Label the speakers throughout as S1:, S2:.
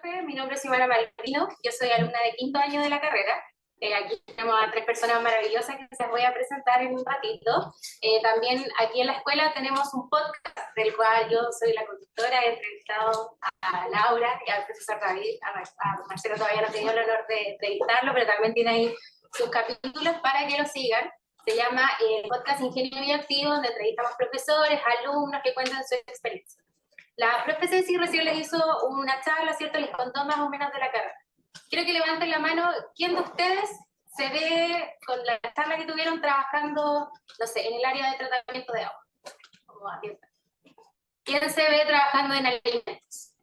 S1: profe, mi nombre es Ivana Malvino, yo soy alumna de quinto año de la carrera. Aquí tenemos a tres personas maravillosas que se las voy a presentar en un ratito. También aquí en la escuela tenemos un podcast del cual yo soy la conductora, he entrevistado a Laura y al profesor David, a Marcelo todavía no he tenido el honor de entrevistarlo, pero también tiene ahí sus capítulos para que lo sigan. Se llama Podcast Ingenio Bioactivo, donde entrevistamos profesores, alumnos que cuentan su experiencia. La profe Ceci recién les hizo una charla, ¿cierto? Les contó más o menos de la carrera. Quiero que levanten la mano, ¿quién de ustedes se ve con la charla que tuvieron trabajando, no sé, en el área de tratamiento de agua? Como abierta. ¿Quién se ve trabajando en alimentos?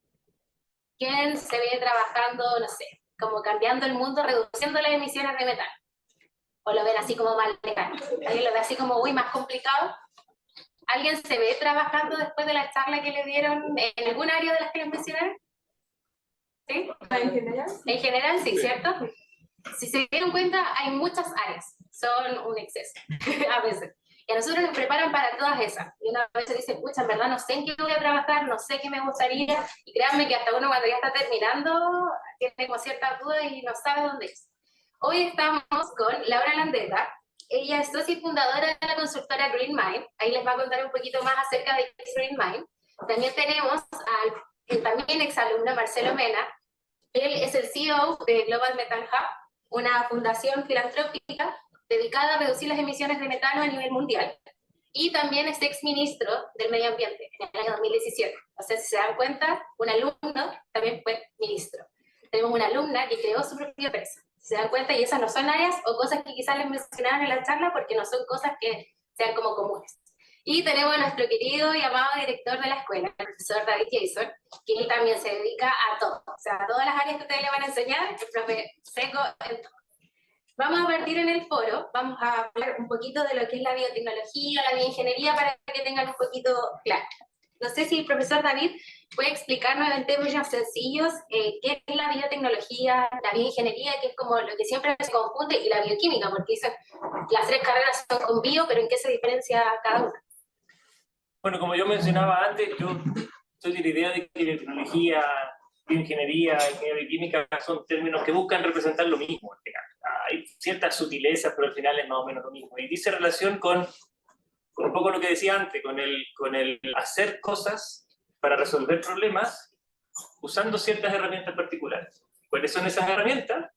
S1: ¿Quién se ve trabajando, no sé, como cambiando el mundo, reduciendo las emisiones de metano? ¿O lo ven así como mal lejano? ¿Alguien lo ve así como, uy, más complicado? ¿Alguien se ve trabajando después de la charla que le dieron en algún área de las que les mencionaron? ¿Sí?
S2: ¿En general?
S1: En general, sí, ¿cierto? Si se dieron cuenta, hay muchas áreas. Son un exceso, a veces. Y a nosotros nos preparan para todas esas. Y una vez dice, pucha, en verdad no sé en qué voy a trabajar, no sé qué me gustaría. Y créanme que hasta uno cuando ya está terminando, tiene como ciertas dudas y no sabe dónde es. Hoy estamos con Laura Landeta. Ella es socia y fundadora de la consultora Green Mind. Ahí les va a contar un poquito más acerca de Green Mind. También tenemos al también exalumno Marcelo Mena. Él es el CEO de Global Methane Hub, una fundación filantrópica dedicada a reducir las emisiones de metano a nivel mundial. Y también es exministro del Medio Ambiente en el año 2017. O sea, si se dan cuenta, un alumno también fue ministro. Tenemos una alumna que creó su propia empresa. Si se dan cuenta, y esas no son áreas o cosas que quizás les mencionaban en la charla porque no son cosas que sean como comunes. Y tenemos a nuestro querido y amado director de la escuela, el profesor David Jason, que él también se dedica a todo. O sea, a todas las áreas que ustedes le van a enseñar, el profe seco en todo. Vamos a partir en el foro, vamos a hablar un poquito de lo que es la biotecnología, la bioingeniería, para que tengan un poquito claro. No sé si el profesor David puede explicarnos en términos sencillos qué es la biotecnología, la bioingeniería, que es como lo que siempre se confunde, y la bioquímica, porque dicen las tres carreras son con bio, pero ¿en qué se diferencia cada una?
S3: Bueno, como yo mencionaba antes, yo soy de la idea de que biotecnología, bioingeniería, ingeniería bioquímica son términos que buscan representar lo mismo al final. Hay ciertas sutilezas, pero al final es más o menos lo mismo. Y dice relación con un poco lo que decía antes, con el hacer cosas para resolver problemas usando ciertas herramientas particulares. ¿Cuáles son esas herramientas?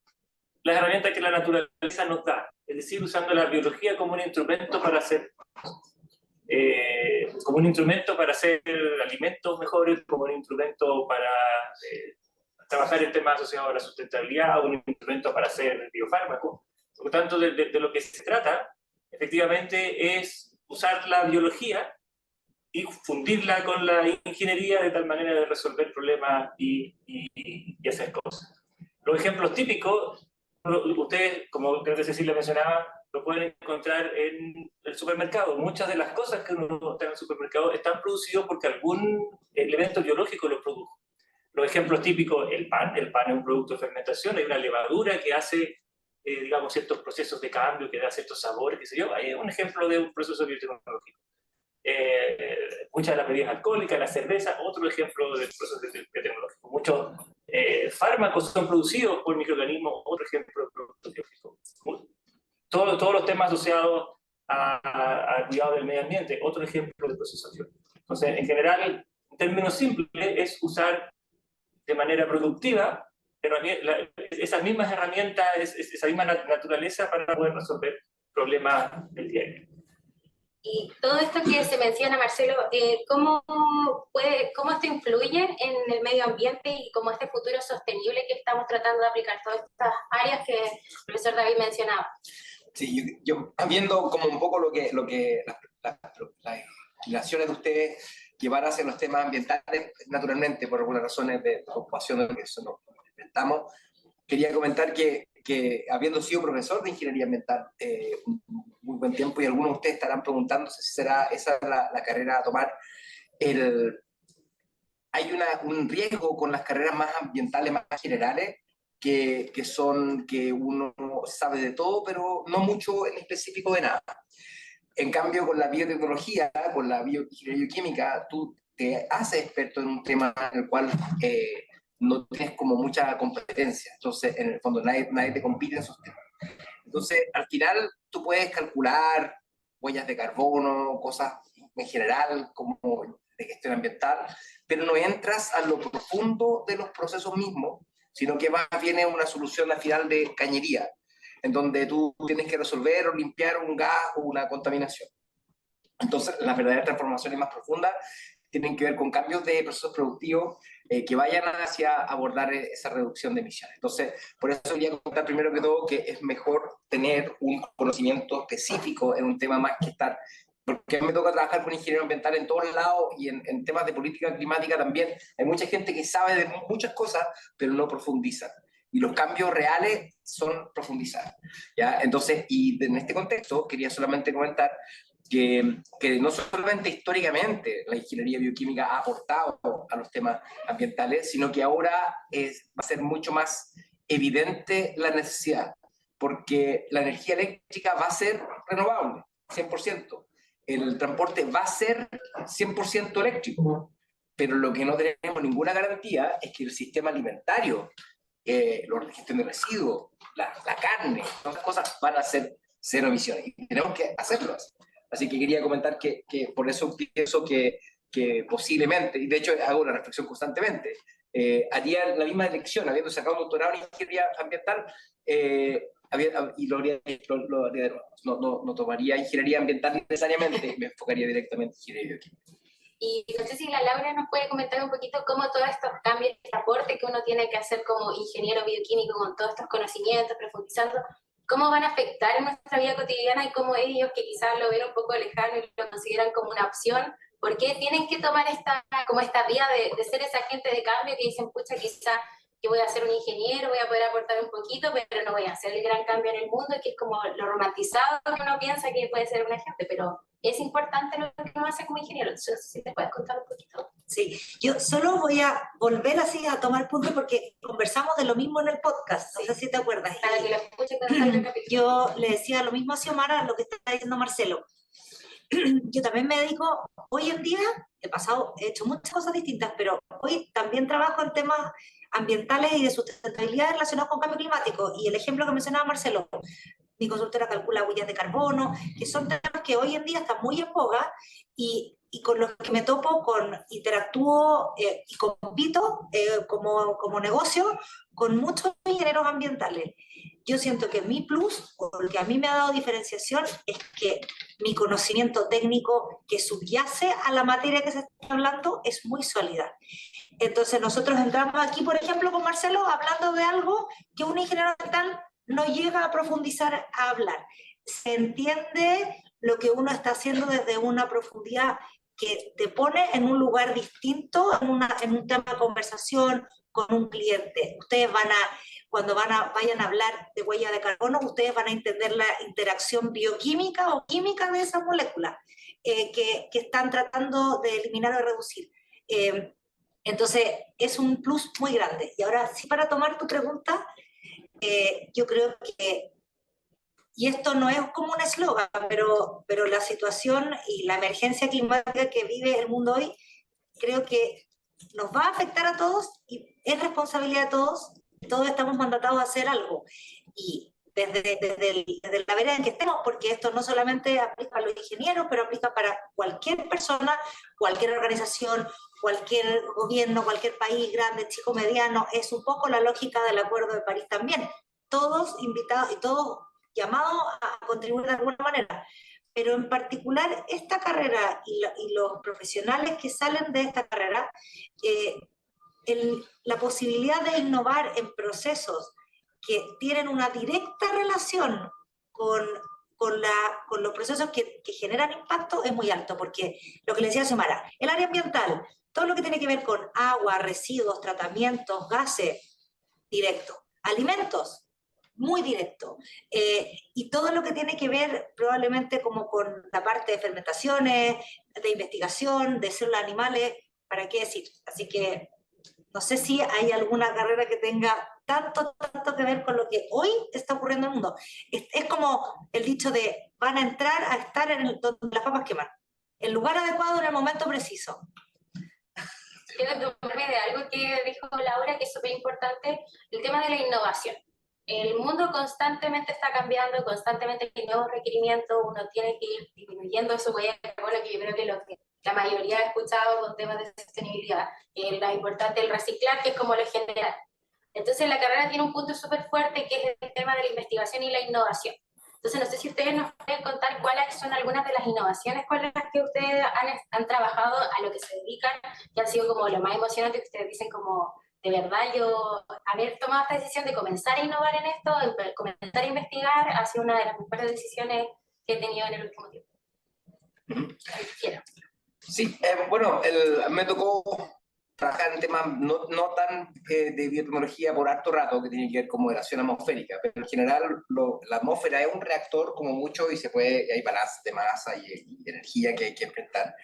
S3: Las herramientas que la naturaleza nos da, es decir, usando la biología como un instrumento para hacer alimentos mejores, como un instrumento para trabajar en temas asociados a la sustentabilidad, o un instrumento para hacer biofármacos. Por lo tanto, de lo que se trata, efectivamente, es usar la biología y fundirla con la ingeniería de tal manera de resolver problemas y hacer cosas. Los ejemplos típicos, ustedes, como creo que Cecilia mencionaba, lo pueden encontrar en el supermercado. Muchas de las cosas que uno está en el supermercado están producidas porque algún elemento biológico lo produjo. Los ejemplos típicos, el pan es un producto de fermentación, hay una levadura que hace, digamos, ciertos procesos de cambio, que da ciertos sabores, qué sé yo. Hay un ejemplo de un proceso biotecnológico. Muchas de las bebidas alcohólicas, la cerveza, otro ejemplo del proceso biotecnológico. Muchos fármacos son producidos por microorganismos, otro ejemplo de producto biológico. Todos los temas asociados al cuidado del medio ambiente, otro ejemplo de procesación. Entonces, en general, en términos simples, es usar de manera productiva esas mismas herramientas, esa misma naturaleza para poder resolver problemas del día a día.
S1: Y todo esto que se menciona, Marcelo, ¿cómo esto influye en el medio ambiente y cómo este futuro sostenible que estamos tratando de aplicar todas estas áreas que el profesor David mencionaba?
S4: Sí, yo viendo como un poco lo que las inclinaciones de ustedes llevar hacia los temas ambientales, naturalmente, por algunas razones de preocupación de lo que eso nos enfrentamos, quería comentar que habiendo sido profesor de ingeniería ambiental un muy buen tiempo, y algunos de ustedes estarán preguntándose si será esa la carrera a tomar, hay un riesgo con las carreras más ambientales, más generales, que son que uno sabe de todo, pero no mucho en específico de nada. En cambio, con la biotecnología, con la bioingeniería bioquímica, tú te haces experto en un tema en el cual no tienes como mucha competencia. Entonces, en el fondo, nadie te compite en esos temas. Entonces, al final, tú puedes calcular huellas de carbono, cosas en general, como de gestión ambiental, pero no entras a lo profundo de los procesos mismos, sino que más bien es una solución al final de cañería, en donde tú tienes que resolver o limpiar un gas o una contaminación. Entonces, las verdaderas transformaciones más profundas tienen que ver con cambios de procesos productivos que vayan hacia abordar esa reducción de emisiones. Entonces, por eso quería contar primero que todo que es mejor tener un conocimiento específico en un tema más que estar, porque a mí me toca trabajar con ingeniero ambiental en todos lados y en temas de política climática también. Hay mucha gente que sabe de muchas cosas, pero no profundiza. Y los cambios reales son profundizar, ¿ya? Entonces, y en este contexto quería solamente comentar que no solamente históricamente la ingeniería bioquímica ha aportado a los temas ambientales, sino que ahora va a ser mucho más evidente la necesidad, porque la energía eléctrica va a ser renovable, 100%. El transporte va a ser 100% eléctrico, pero lo que no tenemos ninguna garantía es que el sistema alimentario, la gestión de residuos, la carne, todas esas cosas van a ser cero emisiones y tenemos que hacerlo así. Así que quería comentar que por eso pienso que posiblemente, y de hecho hago una reflexión constantemente, haría la misma elección, habiendo sacado un doctorado en ingeniería ambiental, y lo haría de nuevo. No tomaría ingeniería ambiental necesariamente, me enfocaría directamente en ingeniería bioquímica.
S1: Y no sé si la Laura nos puede comentar un poquito cómo todos estos cambios, este aporte que uno tiene que hacer como ingeniero bioquímico con todos estos conocimientos, profundizando, cómo van a afectar en nuestra vida cotidiana y cómo ellos, que quizás lo ven un poco lejano y lo consideran como una opción, ¿por qué tienen que tomar como esta vía de ser esa gente de cambio que dicen, pucha, quizás yo voy a ser un ingeniero, voy a poder aportar un poquito, pero no voy a hacer el gran cambio en el mundo, que es como lo romantizado que uno piensa que puede ser una gente, pero es importante lo que uno hace como ingeniero. Entonces, si te puedes contar un poquito.
S2: Sí, yo solo voy a volver así a tomar punto porque conversamos de lo mismo en el podcast, no sé si te acuerdas.
S1: Para que lo escuchen cuando salga el capítulo.
S2: Yo le decía lo mismo a Xiomara, lo que está diciendo Marcelo. Yo también me dedico, hoy en día, he hecho muchas cosas distintas, pero hoy también trabajo en temas ambientales y de sustentabilidad relacionados con cambio climático. Y el ejemplo que mencionaba Marcelo, mi consultora calcula huellas de carbono, que son temas que hoy en día están muy en boga y con los que me topo, interactúo y compito como negocio con muchos ingenieros ambientales. Yo siento que mi plus, o lo que a mí me ha dado diferenciación, es que mi conocimiento técnico que subyace a la materia que se está hablando es muy sólida. Entonces nosotros entramos aquí, por ejemplo, con Marcelo, hablando de algo que un ingeniero ambiental no llega a profundizar a hablar. Se entiende lo que uno está haciendo desde una profundidad que te pone en un lugar distinto, en un tema de conversación con un cliente. Ustedes cuando vayan a hablar de huella de carbono, ustedes van a entender la interacción bioquímica o química de esas moléculas que están tratando de eliminar o reducir. Entonces, es un plus muy grande. Y ahora, sí, para tomar tu pregunta, yo creo que, y esto no es como un eslogan, pero la situación y la emergencia climática que vive el mundo hoy, creo que nos va a afectar a todos y es responsabilidad de todos. Todos estamos mandatados a hacer algo. Y desde la vereda en que estemos, porque esto no solamente aplica a los ingenieros, pero aplica para cualquier persona, cualquier organización, cualquier gobierno, cualquier país, grande, chico, mediano. Es un poco la lógica del Acuerdo de París también. Todos invitados y todos llamados a contribuir de alguna manera. Pero en particular esta carrera y los profesionales que salen de esta carrera, la posibilidad de innovar en procesos que tienen una directa relación con los procesos que generan impacto es muy alto, porque lo que le decía Xiomara, el área ambiental, todo lo que tiene que ver con agua, residuos, tratamientos, gases, directo. Alimentos, muy directo. Y todo lo que tiene que ver probablemente como con la parte de fermentaciones, de investigación, de células animales, ¿para qué decir? Así que no sé si hay alguna carrera que tenga tanto que ver con lo que hoy está ocurriendo en el mundo. Es como el dicho de van a entrar a estar donde las papas queman. El lugar adecuado en el momento preciso.
S1: quiero tomarme de algo que dijo Laura, que es súper importante, el tema de la innovación. El mundo constantemente está cambiando, constantemente hay nuevos requerimientos, uno tiene que ir disminuyendo su huella de carbono, que yo creo que lo que la mayoría ha escuchado con temas de sostenibilidad, lo importante el reciclar, que es como lo general. Entonces la carrera tiene un punto súper fuerte, que es el tema de la investigación y la innovación. Entonces no sé si ustedes nos pueden contar cuáles son algunas de las innovaciones con las que ustedes han trabajado, a lo que se dedican, que han sido como lo más emocionante, que ustedes dicen como, de verdad, yo haber tomado esta decisión de comenzar a innovar en esto, comenzar a investigar, ha sido una de las mejores decisiones que he tenido en el último tiempo.
S4: Sí, bueno, me tocó trabajar en temas no tan de biotecnología por harto rato, que tiene que ver con moderación atmosférica, pero en general la atmósfera es un reactor como mucho y hay balance de masa y energía que hay que enfrentar.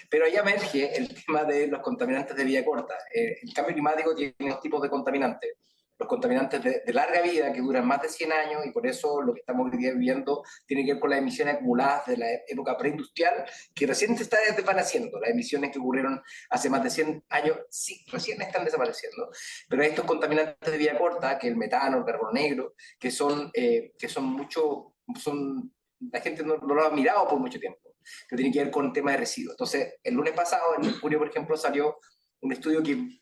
S4: Pero ahí emerge el tema de los contaminantes de vida corta. El cambio climático tiene dos tipos de contaminantes. Los contaminantes de larga vida, que duran más de 100 años, y por eso lo que estamos hoy día viviendo tiene que ver con las emisiones acumuladas de la época preindustrial, que recién se está desvaneciendo. Las emisiones que ocurrieron hace más de 100 años, sí, recién están desapareciendo. Pero hay estos contaminantes de vida corta, que el metano, el carbono negro, que son la gente no lo ha mirado por mucho tiempo, que tiene que ver con el tema de residuos. Entonces, el lunes pasado, en julio, por ejemplo, salió un estudio que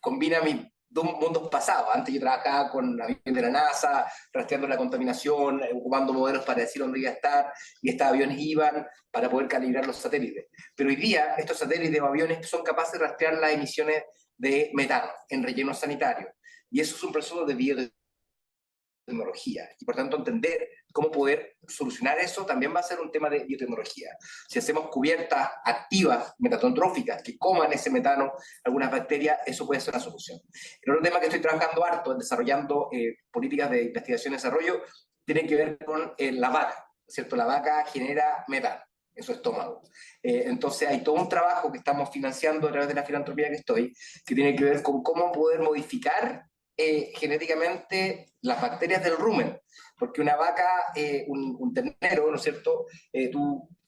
S4: combina dos mundos pasados. Antes yo trabajaba con aviones de la NASA, rastreando la contaminación, ocupando modelos para decir dónde iba a estar, y estos aviones iban para poder calibrar los satélites. Pero hoy día estos satélites o aviones son capaces de rastrear las emisiones de metano en rellenos sanitarios. Y eso es un proceso de biotecnología. Y por tanto entender cómo poder solucionar eso también va a ser un tema de biotecnología. Si hacemos cubiertas activas, metanotróficas, que coman ese metano, algunas bacterias, eso puede ser una solución. El otro tema que estoy trabajando harto, desarrollando políticas de investigación y desarrollo, tiene que ver con la vaca, ¿cierto? La vaca genera metano en su estómago. Entonces hay todo un trabajo que estamos financiando a través de la filantropía que estoy, que tiene que ver con cómo poder modificar genéticamente las bacterias del rumen, porque una vaca, un ternero, ¿no es cierto?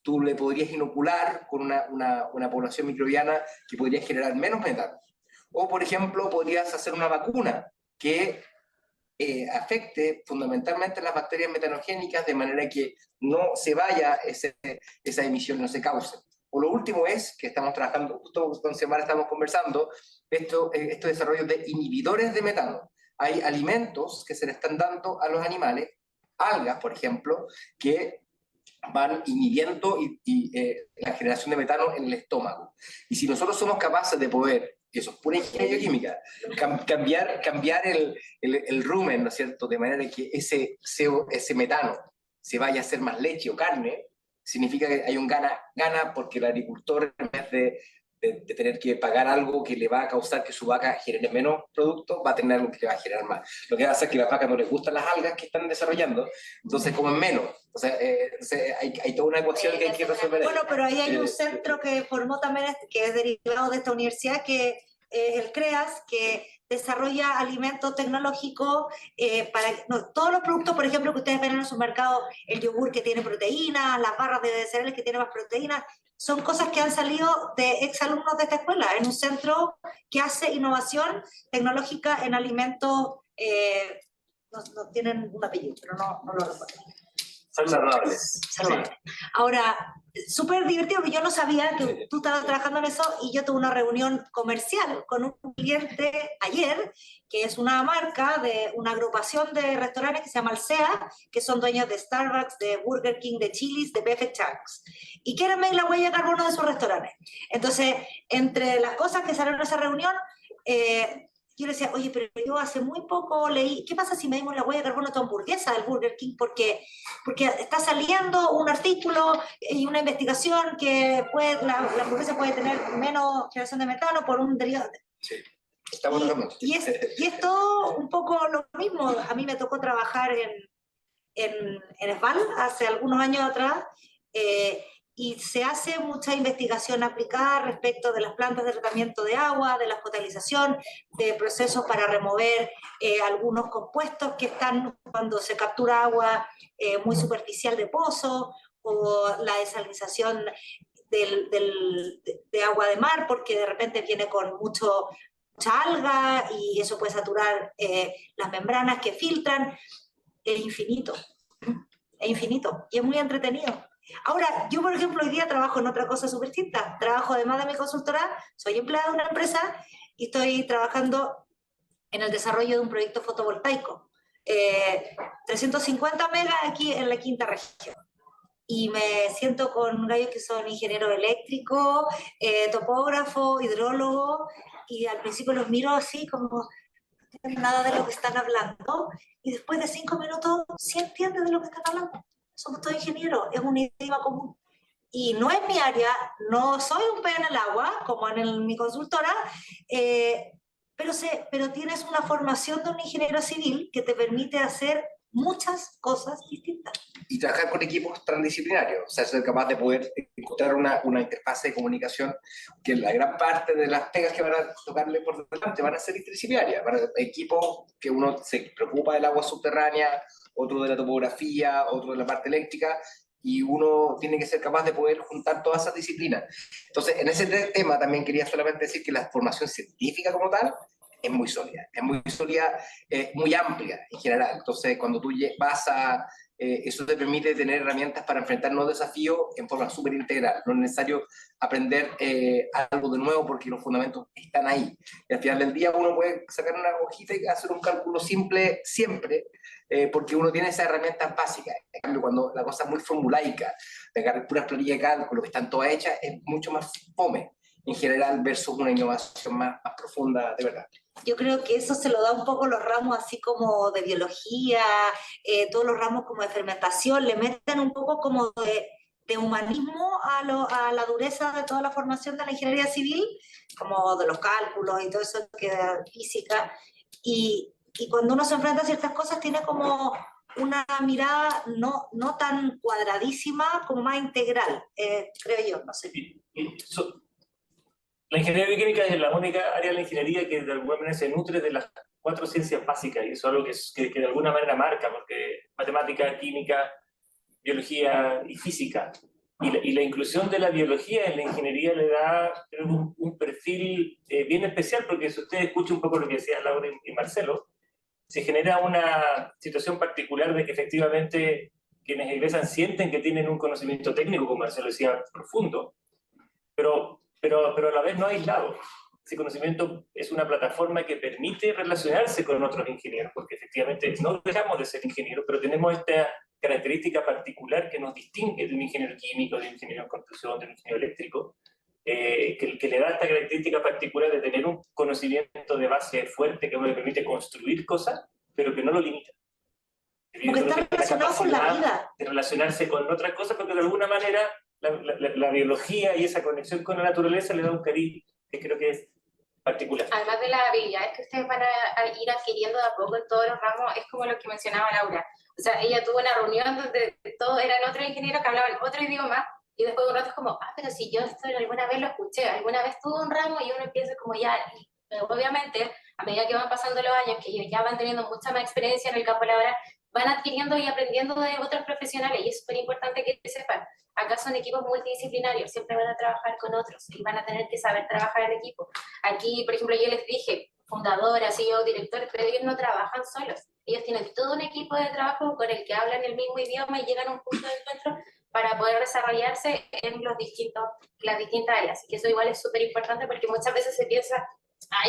S4: Tú le podrías inocular con una población microbiana que podría generar menos metano. O, por ejemplo, podrías hacer una vacuna que afecte fundamentalmente las bacterias metanogénicas de manera que no se vaya esa emisión, no se cause. O lo último es, que estamos trabajando, justo con Xiomara estamos conversando, estos desarrollos de inhibidores de metano. Hay alimentos que se le están dando a los animales, algas, por ejemplo, que van inhibiendo la generación de metano en el estómago. Y si nosotros somos capaces de poder, y eso es pura ingeniería química, cambiar el rumen, ¿no es cierto?, de manera que ese metano se vaya a hacer más leche o carne, significa que hay un gana porque el agricultor, en vez de tener que pagar algo que le va a causar que su vaca genere menos producto, va a tener algo que le va a generar más. Lo que va a hacer que a las vacas no les gustan las algas que están desarrollando, entonces comen menos. O sea, hay toda una ecuación que hay que resolver.
S2: Bueno, pero ahí hay un centro que formó también, que es derivado de esta universidad, que es el CREAS, que desarrolla alimentos tecnológicos para todos los productos, por ejemplo, que ustedes ven en su mercado, el yogur que tiene proteínas, las barras de cereales que tienen más proteínas, son cosas que han salido de exalumnos de esta escuela, en un centro que hace innovación tecnológica en alimentos, no tienen un apellido, pero no lo recuerdo.
S3: Saludables.
S2: Saludables. Ahora, súper divertido, porque yo no sabía que tú estabas trabajando en eso, y yo tuve una reunión comercial con un cliente ayer, que es una marca de una agrupación de restaurantes que se llama Alsea, que son dueños de Starbucks, de Burger King, de Chili's, de Buffett Chucks, y quieren medir la huella de carbono de sus restaurantes. Entonces, entre las cosas que salieron en esa reunión, yo le decía, oye, pero yo hace muy poco leí, ¿qué pasa si medimos la huella de carbono de tu hamburguesa del Burger King? Porque está saliendo un artículo y una investigación que la hamburguesa puede tener menos generación de metano por un derivado.
S4: Sí, estamos hablando.
S2: Y es todo un poco lo mismo. A mí me tocó trabajar en ESVAL hace algunos años atrás, y se hace mucha investigación aplicada respecto de las plantas de tratamiento de agua, de la potabilización, de procesos para remover algunos compuestos que están cuando se captura agua muy superficial de pozo, o la desalinización de agua de mar, porque de repente viene con mucha alga y eso puede saturar las membranas que filtran. Es infinito y es muy entretenido. Ahora, yo por ejemplo hoy día trabajo en otra cosa súper distinta. Trabajo además de mi consultora, soy empleada de una empresa y estoy trabajando en el desarrollo de un proyecto fotovoltaico. 350 megas aquí en la quinta región. Y me siento con gallos que son ingenieros eléctricos, topógrafos, hidrólogos, y al principio los miro así como no entienden nada de lo que están hablando, y después de 5 minutos sí entienden de lo que están hablando. Somos todos ingenieros, es un idioma común. Y no es mi área, no soy un pez en el agua, como en mi consultora, pero tienes una formación de un ingeniero civil que te permite hacer muchas cosas distintas.
S4: Y trabajar con equipos transdisciplinarios, o sea, ser capaz de poder encontrar una interfase de comunicación, que la gran parte de las pegas que van a tocarle por delante van a ser interdisciplinarias, van a ser equipos que uno se preocupa del agua subterránea, otro de la topografía, otro de la parte eléctrica, y uno tiene que ser capaz de poder juntar todas esas disciplinas. Entonces, en ese tema también quería solamente decir que la formación científica como tal es muy sólida, muy amplia en general. Entonces, cuando tú vas eso te permite tener herramientas para enfrentar nuevos desafíos en forma súper integral. No es necesario aprender algo de nuevo porque los fundamentos están ahí. Y al final del día uno puede sacar una hojita y hacer un cálculo simple siempre, porque uno tiene esas herramientas básicas. En cambio, cuando la cosa es muy formulaica, pegar puras planillas de cálculo que están todas hechas, es mucho más fome en general versus una innovación más profunda de verdad.
S2: Yo creo que eso se lo da un poco los ramos así como de biología, todos los ramos como de fermentación, le meten un poco como de humanismo a la dureza de toda la formación de la ingeniería civil, como de los cálculos y todo eso que da física, y cuando uno se enfrenta a ciertas cosas tiene como una mirada no tan cuadradísima, como más integral, creo yo, no sé.
S3: La ingeniería bioquímica es la única área de la ingeniería que de alguna manera se nutre de las 4 ciencias básicas, y eso es algo que de alguna manera marca, porque matemática, química, biología y física. Y la inclusión de la biología en la ingeniería le da un perfil bien especial, porque si usted escucha un poco lo que decían Laura y Marcelo, se genera una situación particular de que efectivamente quienes egresan sienten que tienen un conocimiento técnico, como Marcelo decía, profundo, pero a la vez no aislado. Ese conocimiento es una plataforma que permite relacionarse con otros ingenieros, porque efectivamente no dejamos de ser ingenieros, pero tenemos esta característica particular que nos distingue de un ingeniero químico, de un ingeniero en construcción, de un ingeniero eléctrico, que le da esta característica particular de tener un conocimiento de base fuerte que le permite construir cosas, pero que no lo limita.
S2: Porque está relacionado con la vida.
S3: De relacionarse con otras cosas, porque de alguna manera la biología y esa conexión con la naturaleza le da un cariz que creo que es particular.
S1: Además de las habilidades que ustedes van a ir adquiriendo de a poco en todos los ramos, es como lo que mencionaba Laura. O sea, ella tuvo una reunión donde todos eran otros ingenieros que hablaban otro idioma, y después de un rato es como, pero si yo esto alguna vez lo escuché, alguna vez tuve un ramo, y uno empieza como ya, y obviamente, a medida que van pasando los años, que ellos ya van teniendo mucha más experiencia en el campo laboral, van adquiriendo y aprendiendo de otros profesionales, y es súper importante que sepan. Acá son equipos multidisciplinarios, siempre van a trabajar con otros y van a tener que saber trabajar en equipo. Aquí, por ejemplo, yo les dije, fundadoras, CEO, directores, pero ellos no trabajan solos. Ellos tienen todo un equipo de trabajo con el que hablan el mismo idioma y llegan a un punto de encuentro para poder desarrollarse en las distintas áreas. Así que eso igual es súper importante porque muchas veces se piensa,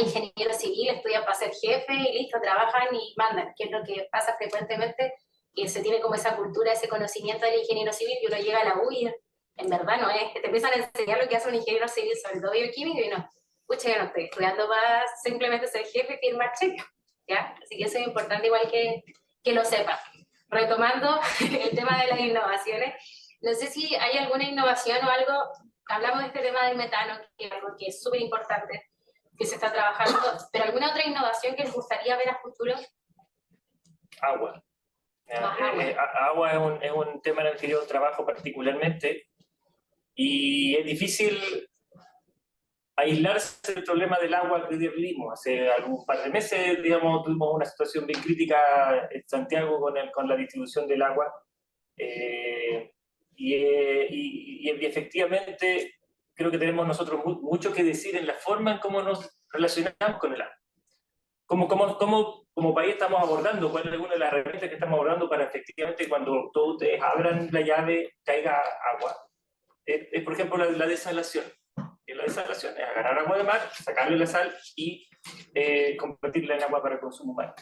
S1: ingeniero civil, estudian para ser jefe y listo, trabajan y mandan, que es lo que pasa frecuentemente, que se tiene como esa cultura, ese conocimiento del ingeniero civil, que uno llega a la U y en verdad no es, que te empiezan a enseñar lo que hace un ingeniero civil, sobre todo bioquímico, y no, pucha, yo no estoy estudiando para simplemente ser jefe y firmar cheque, ¿ya? Así que eso es importante igual que lo sepan. Retomando el tema de las innovaciones, no sé si hay alguna innovación o algo, hablamos de este tema del metano, que es algo que es súper importante, que se está trabajando, pero alguna otra innovación que les gustaría ver a futuro.
S3: Agua. Agua es un tema en el que yo trabajo particularmente, y es difícil aislarse del problema del agua que vivimos. Hace algún par de meses, digamos, tuvimos una situación bien crítica en Santiago con la distribución del agua, y efectivamente creo que tenemos nosotros mucho que decir en la forma en cómo nos relacionamos con el agua. Como país estamos abordando, cuál es alguna de las herramientas que estamos abordando para efectivamente cuando todos ustedes abran la llave caiga agua. Es por ejemplo la desalación. La desalación es agarrar agua de mar, sacarle la sal y convertirla en agua para consumo humano.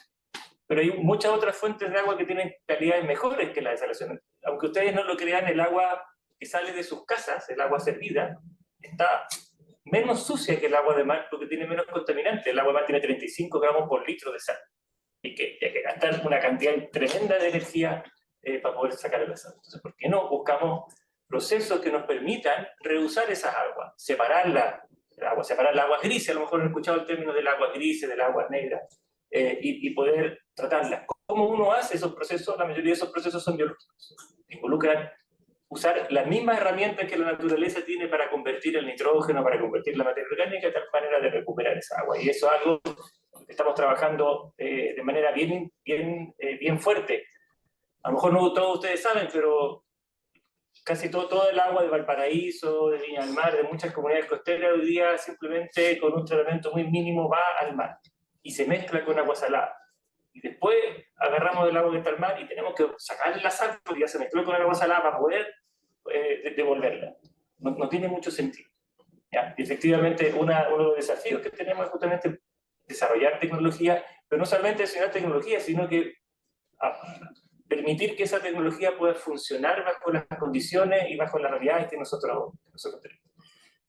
S3: Pero hay muchas otras fuentes de agua que tienen calidades mejores que la desalación. Aunque ustedes no lo crean, el agua que sale de sus casas, el agua servida, está menos sucia que el agua de mar porque tiene menos contaminantes. El agua de mar tiene 35 gramos por litro de sal. Y que hay que gastar una cantidad tremenda de energía para poder sacar la sal. Entonces, ¿por qué no buscamos procesos que nos permitan reusar esas aguas? Separar el agua gris, a lo mejor han escuchado el término del agua gris, del agua negra, y poder tratarlas. ¿Cómo uno hace esos procesos? La mayoría de esos procesos son biológicos. Involucran usar las mismas herramientas que la naturaleza tiene para convertir el nitrógeno, para convertir la materia orgánica, de tal manera de recuperar esa agua. Y eso es algo que estamos trabajando de manera bien fuerte. A lo mejor no todos ustedes saben, pero casi todo el agua de Valparaíso, de Viña del Mar, de muchas comunidades costeras, hoy día simplemente con un tratamiento muy mínimo va al mar y se mezcla con agua salada. Y después agarramos el agua que está al mar y tenemos que sacarle la sal porque ya se mezcló con el agua salada para poder devolverla. No tiene mucho sentido. ¿Ya? Y efectivamente, uno de los desafíos que tenemos es justamente desarrollar tecnología, pero no solamente desarrollar tecnología, sino que permitir que esa tecnología pueda funcionar bajo las condiciones y bajo las realidades que nosotros tenemos.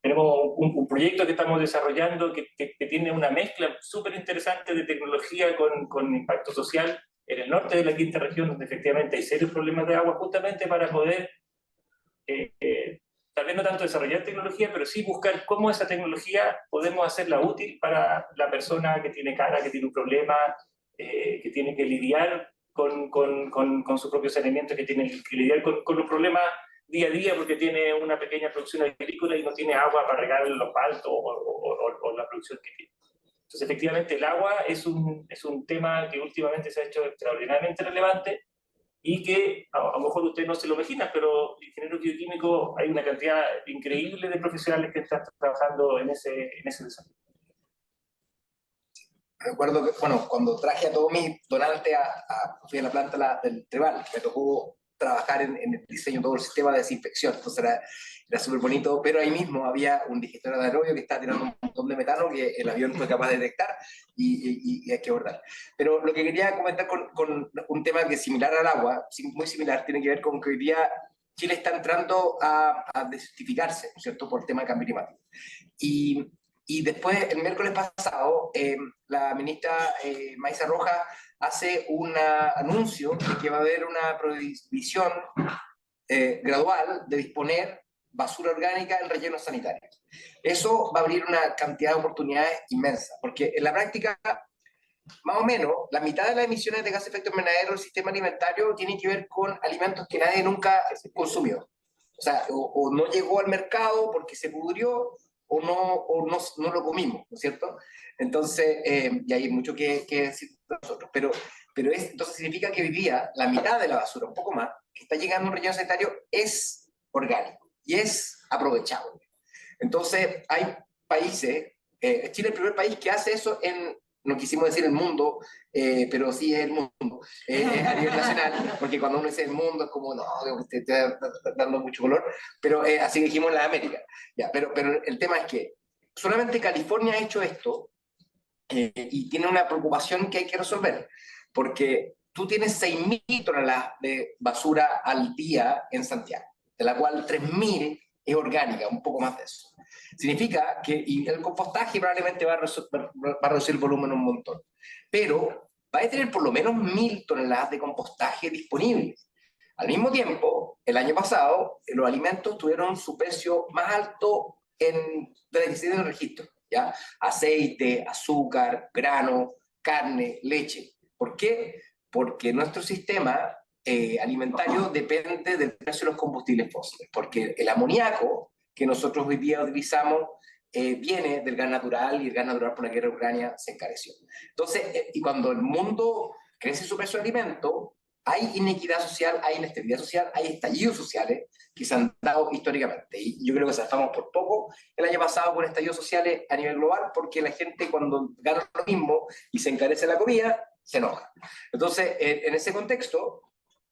S3: Tenemos un proyecto que estamos desarrollando que tiene una mezcla súper interesante de tecnología con impacto social en el norte de la quinta región, donde efectivamente hay serios problemas de agua, justamente para poder, tal vez no tanto desarrollar tecnología, pero sí buscar cómo esa tecnología podemos hacerla útil para la persona que tiene que tiene un problema, que tiene que lidiar con su propio saneamiento, que tiene que lidiar con los problemas día a día porque tiene una pequeña producción agrícola y no tiene agua para regar los paltos o la producción que tiene. Entonces, efectivamente, el agua es un tema que últimamente se ha hecho extraordinariamente relevante y que a lo mejor usted no se lo imagina, pero ingeniero bioquímico hay una cantidad increíble de profesionales que están trabajando en ese desarrollo.
S4: Recuerdo que, bueno, cuando traje a todos mis donantes fui a la planta del Tribal, me tocó trabajar en el diseño de todo el sistema de desinfección, entonces era súper bonito, pero ahí mismo había un digestador de aerobio que estaba tirando un montón de metano que el avión fue capaz de detectar y hay que abordar. Pero lo que quería comentar con un tema que es similar al agua, muy similar, tiene que ver con que hoy día Chile está entrando a desertificarse, ¿no es cierto?, por el tema de cambio climático. Y después, el miércoles pasado, la ministra Maísa Rojas hace un anuncio de que va a haber una prohibición gradual de disponer basura orgánica en rellenos sanitarios. Eso va a abrir una cantidad de oportunidades inmensa, porque en la práctica, más o menos, la mitad de las emisiones de gases de efecto invernadero del sistema alimentario tienen que ver con alimentos que nadie nunca consumió. O sea, o no llegó al mercado porque se pudrió, o no lo comimos, ¿no es cierto? Entonces, y hay mucho que decir de nosotros, pero entonces significa que hoy día la mitad de la basura, un poco más, que está llegando a un relleno sanitario es orgánico y es aprovechable. Entonces, hay países, Chile es el primer país que hace eso no quisimos decir el mundo, pero sí es el mundo, a nivel nacional, porque cuando uno dice el mundo es como, no, te está dando mucho color, pero así que dijimos la América. Ya, pero el tema es que solamente California ha hecho esto y tiene una preocupación que hay que resolver, porque tú tienes 6.000 toneladas de basura al día en Santiago, de la cual 3.000 es orgánica, un poco más de eso. Significa que y el compostaje probablemente va a reducir el volumen un montón, pero va a tener por lo menos 1.000 toneladas de compostaje disponibles. Al mismo tiempo, el año pasado, los alimentos tuvieron su precio más alto de la existencia del registro, ¿ya? Aceite, azúcar, grano, carne, leche. ¿Por qué? Porque nuestro sistema alimentario depende del precio de los combustibles fósiles, porque el amoníaco que nosotros hoy día utilizamos viene del gas natural, y el gas natural por la guerra de Ucrania se encareció. Entonces, y cuando el mundo crece su precio de alimento, hay inequidad social, hay inestabilidad social, hay estallidos sociales que se han dado históricamente. Y yo creo que zafamos por poco el año pasado con estallidos sociales a nivel global, porque la gente cuando gana lo mismo y se encarece la comida, se enoja. Entonces, en ese contexto,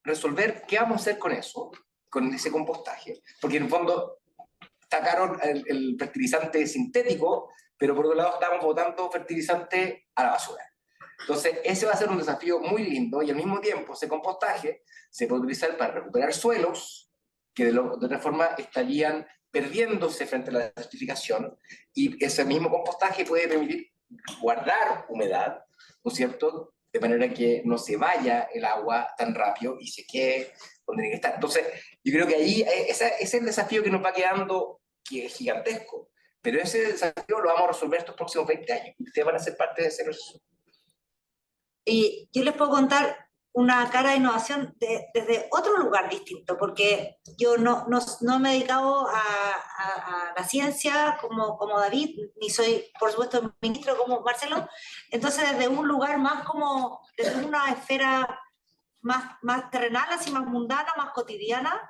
S4: resolver qué vamos a hacer con eso, con ese compostaje, porque en el fondo está caro el fertilizante sintético, pero por otro lado estamos botando fertilizante a la basura. Entonces, ese va a ser un desafío muy lindo y al mismo tiempo ese compostaje se puede utilizar para recuperar suelos que de otra forma estarían perdiéndose frente a la desertificación, y ese mismo compostaje puede permitir guardar humedad, ¿no es cierto?, de manera que no se vaya el agua tan rápido y se quede donde tiene que estar. Entonces, yo creo que ahí ese es el desafío que nos va quedando, que es gigantesco, pero ese desafío lo vamos a resolver estos próximos 20 años. Ustedes van a ser parte de ese proceso.
S2: Y yo les puedo contar una cara de innovación desde otro lugar distinto, porque yo no me he dedicado a la ciencia como David, ni soy, por supuesto, ministro como Marcelo. Entonces, desde un lugar más como, desde una esfera más terrenal, así más mundana, más cotidiana,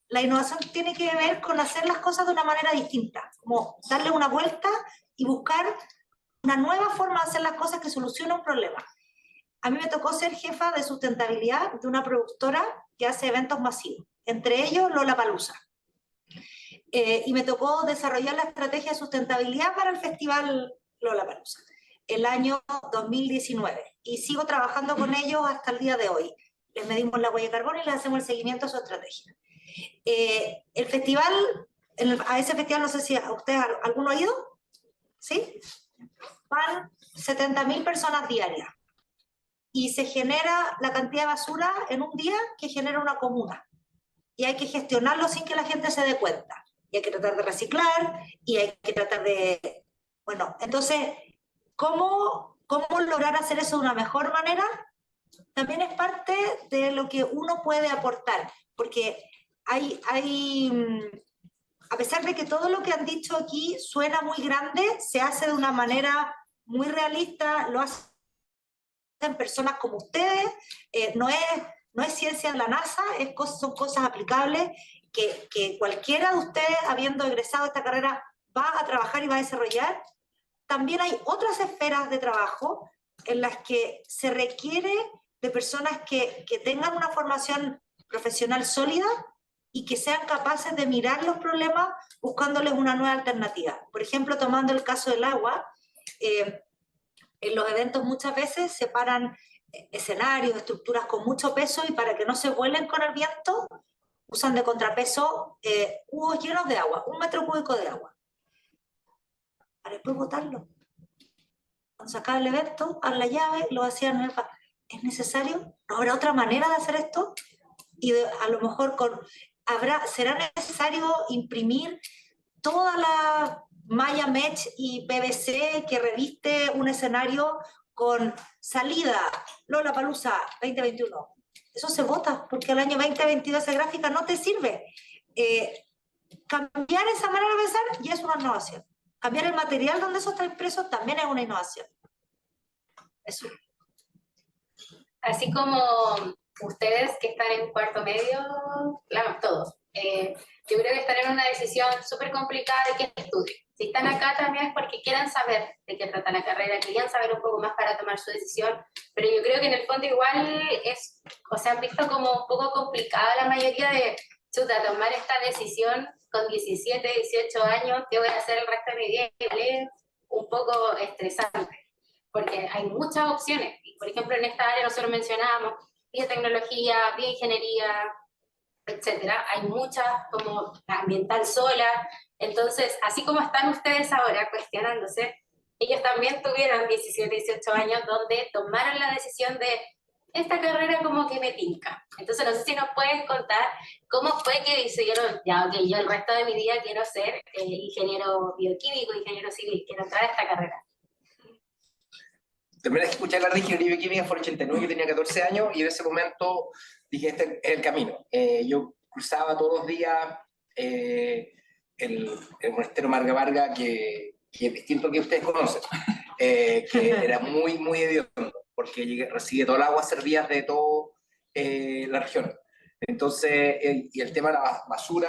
S2: la innovación tiene que ver con hacer las cosas de una manera distinta, como darle una vuelta y buscar una nueva forma de hacer las cosas que soluciona un problema. A mí me tocó ser jefa de sustentabilidad de una productora que hace eventos masivos, entre ellos Lollapalooza. Y me tocó desarrollar la estrategia de sustentabilidad para el festival Lollapalooza, el año 2019. Y sigo trabajando con ellos hasta el día de hoy. Les medimos la huella de carbono y les hacemos el seguimiento a su estrategia. El festival, a ese festival no sé si a ustedes alguno ha ido, ¿sí? Van 70.000 personas diarias y se genera la cantidad de basura en un día que genera una comuna, y hay que gestionarlo sin que la gente se dé cuenta, y hay que tratar de reciclar y hay que tratar de, bueno, entonces ¿cómo lograr hacer eso de una mejor manera? También es parte de lo que uno puede aportar, porque a pesar de que todo lo que han dicho aquí suena muy grande, se hace de una manera muy realista, lo hacen personas como ustedes, no es ciencia en la NASA, son cosas aplicables que cualquiera de ustedes, habiendo egresado esta carrera, va a trabajar y va a desarrollar. También hay otras esferas de trabajo en las que se requiere de personas que tengan una formación profesional sólida y que sean capaces de mirar los problemas buscándoles una nueva alternativa. Por ejemplo, tomando el caso del agua, en los eventos muchas veces se paran escenarios, estructuras con mucho peso, y para que no se vuelen con el viento, usan de contrapeso cubos llenos de agua, 1 metro cúbico de agua. Para después botarlo. Cuando se acaba el evento, a la llave, lo hacían en el... ¿Es necesario? ¿No habrá otra manera de hacer esto? Y a lo mejor será necesario imprimir toda la malla mesh y PVC que reviste un escenario con salida Lollapalooza 2021. Eso se vota, porque el año 2022 esa gráfica no te sirve. Cambiar esa manera de pensar ya es una innovación. Cambiar el material donde eso está impreso también es una innovación. Eso.
S1: Así como ustedes que están en cuarto medio, claro, todos, yo creo que están en una decisión súper complicada de qué estudien. Si están acá también es porque quieren saber de qué trata la carrera, querían saber un poco más para tomar su decisión, pero yo creo que en el fondo igual han visto como un poco complicada la mayoría de, tomar esta decisión con 17, 18 años, ¿qué voy a hacer el resto de mi vida? Es un poco estresante, porque hay muchas opciones. Por ejemplo, en esta área nosotros mencionábamos biotecnología, bioingeniería, etcétera. Hay muchas, como la ambiental sola. Entonces, así como están ustedes ahora cuestionándose, ellos también tuvieron 17, 18 años donde tomaron la decisión de esta carrera como que me tinca. Entonces, no sé si nos pueden contar cómo fue que decidieron, ya, ok, yo el resto de mi vida quiero ser ingeniero bioquímico, ingeniero civil, quiero entrar a esta carrera.
S4: Terminé de escuchar la ingeniería bioquímica, fue el 89, yo tenía 14 años, y en ese momento dije, este es el camino. Yo cruzaba todos los días el monasterio Marga Varga, que es distinto al que ustedes conocen, que era muy, muy hediondo. porque recibe toda el agua servida de toda la región. Entonces, y el tema de la basura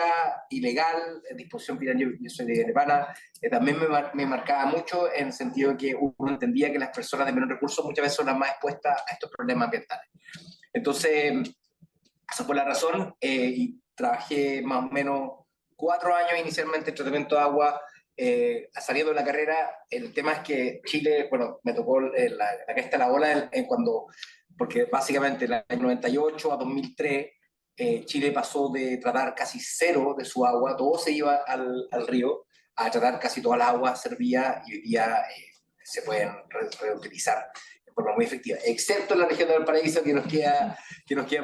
S4: ilegal, disposición final, yo soy de Nepana, también me marcaba mucho en el sentido de que uno entendía que las personas de menos recursos muchas veces son las más expuestas a estos problemas ambientales. Entonces, esa fue la razón, y trabajé más o menos 4 años inicialmente en tratamiento de agua, saliendo de la carrera. El tema es que Chile, bueno, me tocó la cresta de la ola porque básicamente en el año 98 a 2003, Chile pasó de tratar casi cero de su agua, todo se iba al río, a tratar casi toda la agua servía, y hoy día se pueden reutilizar de forma muy efectiva, excepto en la región de Valparaíso que nos queda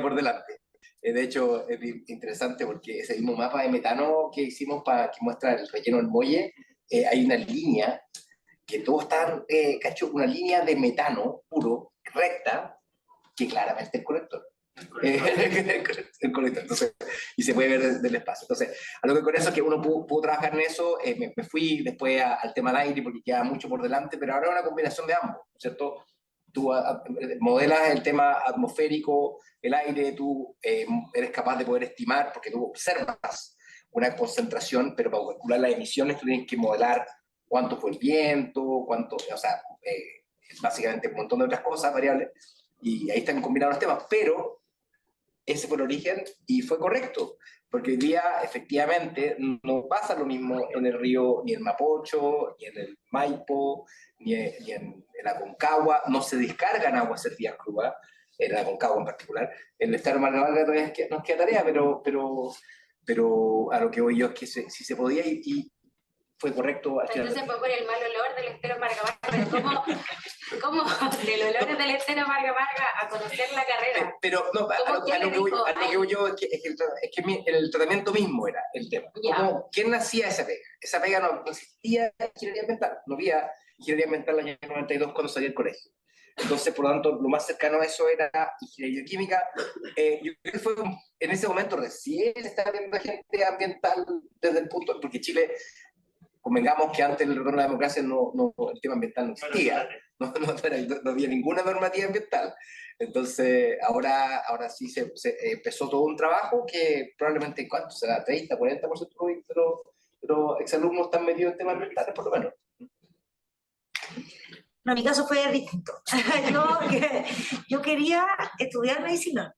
S4: por delante. De hecho, es interesante porque ese mismo mapa de metano que hicimos que muestra el relleno del muelle, hay una línea que todos están, cacho, una línea de metano puro, recta, que claramente es colector. El colector. Entonces, y se puede ver del espacio. Entonces, a lo que con eso es que uno pudo trabajar en eso. Me fui después al tema del aire porque queda mucho por delante, pero ahora es una combinación de ambos, ¿cierto? Tú modelas el tema atmosférico, el aire, tú eres capaz de poder estimar, porque tú observas una concentración, pero para calcular las emisiones tú tienes que modelar cuánto fue el viento, o sea, básicamente un montón de otras cosas, variables, y ahí están combinados los temas, pero ese fue el origen y fue correcto, porque hoy día efectivamente no pasa lo mismo en el río, ni en Mapocho, ni en el Maipo, ni en la Aconcagua, no se descargan aguas servidas crudas, en la Aconcagua en particular. En el estado de Margarita todavía nos queda tarea, pero a lo que voy yo es que si se podía y fue correcto.
S1: Entonces fue por el mal olor del estero Marga Marga. ¿Cómo del olor del estero Marga Marga a conocer la carrera?
S4: Pero no, a lo que voy yo es que el tratamiento mismo era el tema. ¿Quién hacía esa pega? Esa pega no existía ingeniería ambiental. No había ingeniería ambiental en el año 92 cuando salí del colegio. Entonces, por lo tanto, lo más cercano a eso era ingeniería química. Yo creo que fue en ese momento recién se estaba viendo gente ambiental desde el punto, porque Chile, convengamos que antes del retorno a la democracia el tema ambiental no existía, no había ninguna normativa ambiental. Entonces, ahora sí se empezó todo un trabajo que probablemente, ¿cuánto será? 30, 40% de los exalumnos están metidos en temas ambientales, por lo menos.
S2: No, mi caso fue distinto. Yo quería estudiar medicina,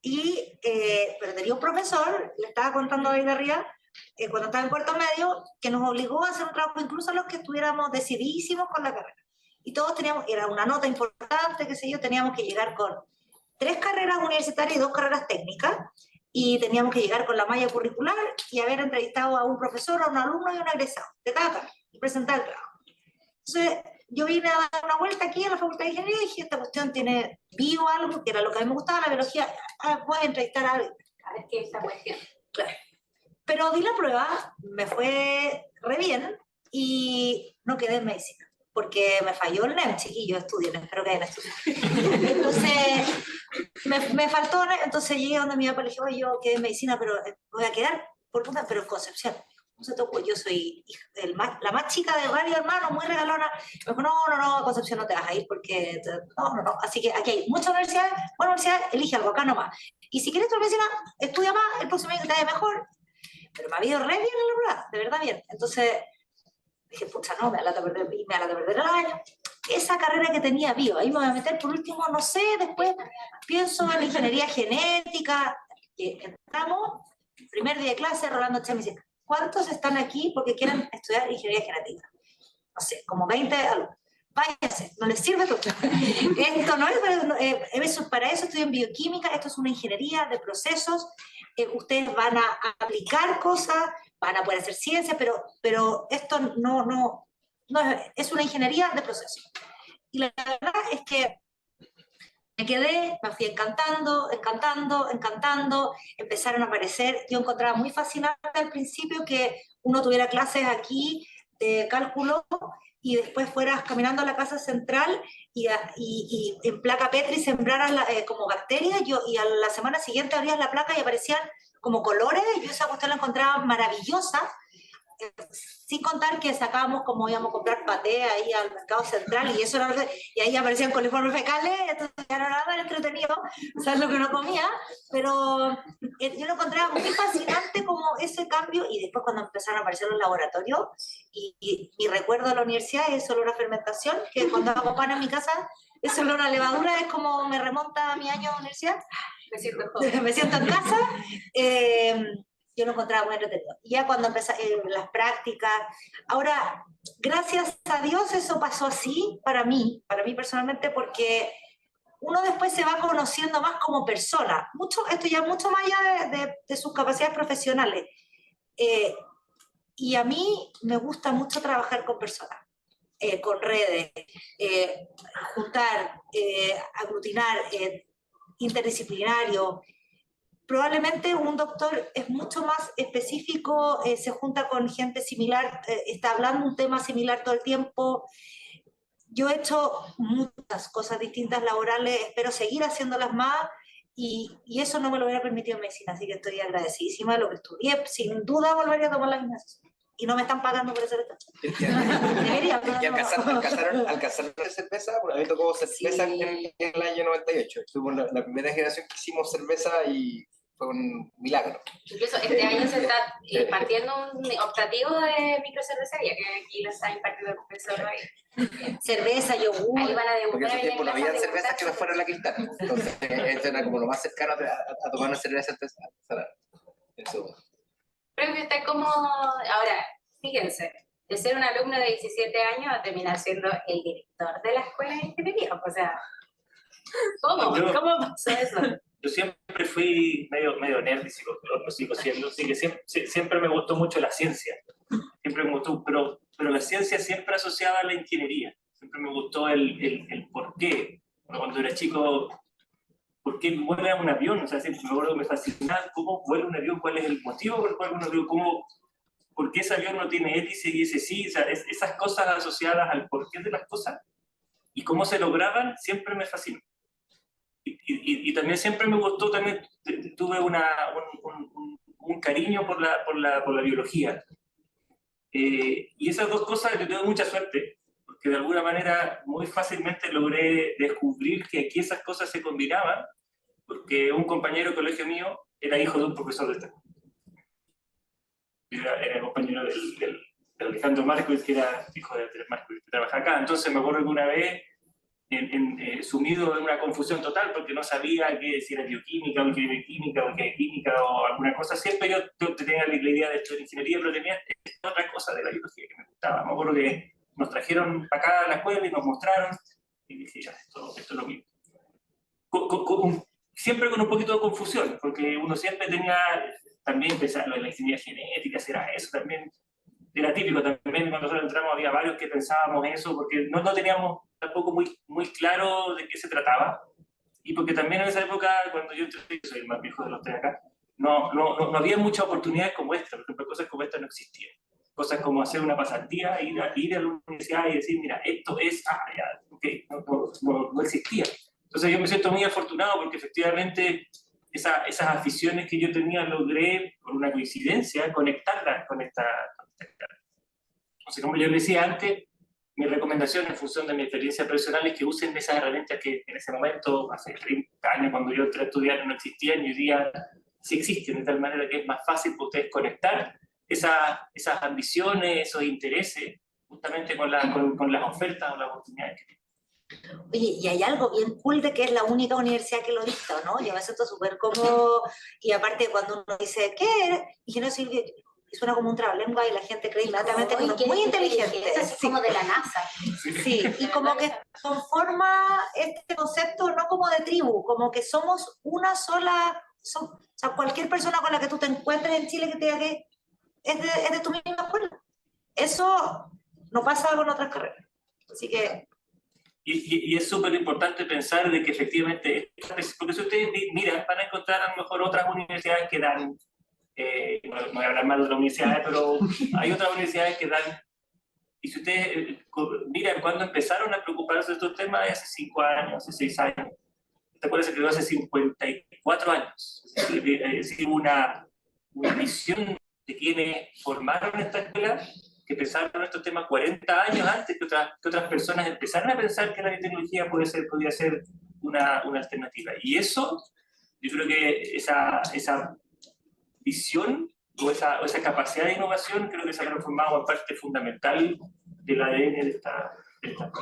S2: pero tenía un profesor, le estaba contando ahí de arriba, cuando estaba en cuarto medio, que nos obligó a hacer un trabajo, incluso a los que estuviéramos decidísimos con la carrera. Y todos teníamos, era una nota importante, qué sé yo, teníamos que llegar con 3 carreras universitarias y 2 carreras técnicas, y teníamos que llegar con la malla curricular y haber entrevistado a un profesor, a un alumno y a un egresado de cada carrera, y presentar el trabajo. Entonces, yo vine a dar una vuelta aquí en la Facultad de Ingeniería y dije, esta cuestión tiene bio algo, que era lo que a mí me gustaba, la biología, voy a entrevistar a alguien.
S1: A ver qué es esta cuestión.
S2: Claro. Pero di la prueba, me fue re bien y no quedé en medicina, porque me falló el NEM, chiquillo, estudien, espero que hayan estudiado. Entonces, me faltó, entonces llegué donde mi papá le dije, oye, yo quedé en medicina, pero voy a quedar por puta, pero en Concepción. Yo soy la más chica de varios hermanos, muy regalona. Me dijo, no, a Concepción no te vas a ir porque no. Así que aquí hay muchas universidades, buena universidad, elige algo acá nomás. Y si quieres tu medicina, estudia más, el próximo año te vaya mejor. Pero me ha ido re bien en la verdad, de verdad bien. Entonces dije, pucha, no, me da lata perder el año. Esa carrera que tenía bio, ahí me voy a meter por último, no sé, después pienso en ingeniería genética. Y entramos, primer día de clase, Rolando Che me dice, ¿cuántos están aquí porque quieren estudiar ingeniería genética? No sé, como 20 alumnos. Váyanse, no les sirve todo. Esto no es, para eso estudian bioquímica, esto es una ingeniería de procesos, ustedes van a aplicar cosas, van a poder hacer ciencia, pero esto no es una ingeniería de procesos. Y la verdad es que me fui encantando, empezaron a aparecer, yo encontraba muy fascinante al principio que uno tuviera clases aquí de cálculo y después fueras caminando a la casa central y en placa Petri sembraras como bacterias y a la semana siguiente abrías la placa y aparecían como colores, yo esa cuestión la encontraba maravillosa, sin contar que sacábamos como íbamos a comprar paté ahí al mercado central y eso era, y ahí aparecían coliformes fecales, entonces ya no era nada entretenido, sabes lo que uno comía, pero yo lo encontraba muy fascinante como ese cambio, y después cuando empezaron a aparecer los laboratorios, y mi recuerdo de la universidad es solo una fermentación, que cuando hago pan en mi casa es solo una levadura, es como me remonta a mi año de universidad.
S1: Me siento joven.
S2: Me siento en casa, yo lo encontraba muy entretenido. Y ya cuando empecé las prácticas, ahora, gracias a Dios eso pasó así para mí personalmente, porque uno después se va conociendo más como persona, esto ya mucho más allá de sus capacidades profesionales. Y a mí me gusta mucho trabajar con personas. Con redes, juntar, aglutinar, interdisciplinario. Probablemente un doctor es mucho más específico, se junta con gente similar, está hablando un tema similar todo el tiempo. Yo he hecho muchas cosas distintas laborales, espero seguir haciéndolas más, y eso no me lo hubiera permitido en medicina, así que estoy agradecidísima de lo que estudié. Sin duda volvería a tomar la misma decisión. Y no me están pagando por hacer esto. Debería, pero
S4: ¿Y
S2: no.
S4: alcanzaron la cerveza? Porque a mí tocó cerveza
S2: Sí.
S4: en el año 98. Fuimos la primera generación que hicimos cerveza y fue un milagro.
S1: Incluso este año se está impartiendo un optativo de microcervecería, que aquí lo está impartiendo el profesor hoy.
S2: Cerveza, yogur.
S1: Ahí van a
S4: Porque en
S1: debutar
S4: ese
S1: en
S4: tiempo no
S1: la
S4: había
S1: clase de
S4: cervezas que no
S1: degustación.
S4: fueran la Cristal. Entonces, esto era como lo más cercano a tomar una cerveza artesanal. Eso.
S1: Creo que está como, ahora, fíjense, de ser un alumno de 17 años a terminar siendo el director de la escuela de ingeniería. O sea, ¿cómo? ¿Cómo pasó eso?
S3: Yo siempre fui medio nerd y lo sigo siendo, así que siempre me gustó mucho la ciencia. Siempre me gustó, pero la ciencia siempre asociada a la ingeniería. Siempre me gustó el por qué. Cuando era chico, ¿por qué vuela un avión? O sea, siempre me acuerdo que me fascinaba cómo vuela un avión, cuál es el motivo por el cual un avión, por qué ese avión no tiene hélice y ese sí. O sea, esas cosas asociadas al porqué de las cosas y cómo se lograban, siempre me fascinó. Y también siempre me gustó, también tuve un cariño por la biología. Y esas dos cosas yo tuve mucha suerte, porque de alguna manera muy fácilmente logré descubrir que aquí esas cosas se combinaban, porque un compañero de colegio mío era hijo de un profesor de esta. Era compañero de Alejandro Marcos, que era hijo de Andrés Marcos, que trabajaba acá. Entonces me acuerdo que una vez, sumido en una confusión total, porque no sabía si era bioquímica o química o química o alguna cosa, siempre yo tenía la idea de estudiar ingeniería, pero tenía otra cosa de la biología que me gustaba. Me acuerdo que nos trajeron acá a la escuela y nos mostraron, y dije, ya, esto es lo mismo. Siempre con un poquito de confusión, porque uno siempre tenía, también pensando en la ingeniería genética, si era eso también. Era típico también cuando nosotros entramos, había varios que pensábamos eso, porque no teníamos tampoco muy claro de qué se trataba, y porque también en esa época, cuando yo entré, soy el más viejo de los tres acá, no había muchas oportunidades como esta. Por ejemplo, cosas como esta no existían. Cosas como hacer una pasantía, ir a la universidad y decir, mira, esto es, ya, ok, no existía. Entonces yo me siento muy afortunado porque efectivamente esas aficiones que yo tenía logré, por una coincidencia, conectarlas con esta. Entonces, como yo le decía antes, mi recomendación en función de mi experiencia personal es que usen esas herramientas que en ese momento, hace 30 años cuando yo entré a estudiar, no existían, y hoy día sí existen, de tal manera que es más fácil para ustedes conectar esas ambiciones, esos intereses, justamente con las ofertas o las oportunidades que tienen.
S2: Oye, y hay algo bien cool de que es la única universidad que lo dicta, ¿no? Yo me siento súper cómodo, y aparte cuando uno dice, ¿qué eres? Ingeniero civil, y suena como un trabalengua y la gente cree inmediatamente que uno es muy inteligente.
S1: Es así como de la NASA.
S2: Sí, y como que conforma este concepto no como de tribu, como que somos una sola, o sea, cualquier persona con la que tú te encuentres en Chile que te diga que es de tu misma escuela. Eso no pasa con otras carreras. Así que...
S3: Y es súper importante pensar de que efectivamente, porque si ustedes miran, van a encontrar a lo mejor otras universidades que dan, no voy a hablar mal de otras universidades, pero hay otras universidades que dan, y si ustedes miran cuando empezaron a preocuparse de estos temas, hace 5 años, hace 6 años, esta escuela se creó hace 54 años, es decir, una visión de quienes formaron esta escuela, que pensaron estos temas 40 años antes que otras personas empezaron a pensar que la biotecnología podía ser una alternativa. Y eso, yo creo que esa visión o esa capacidad de innovación creo que se ha transformado en parte fundamental del ADN de esta escuela.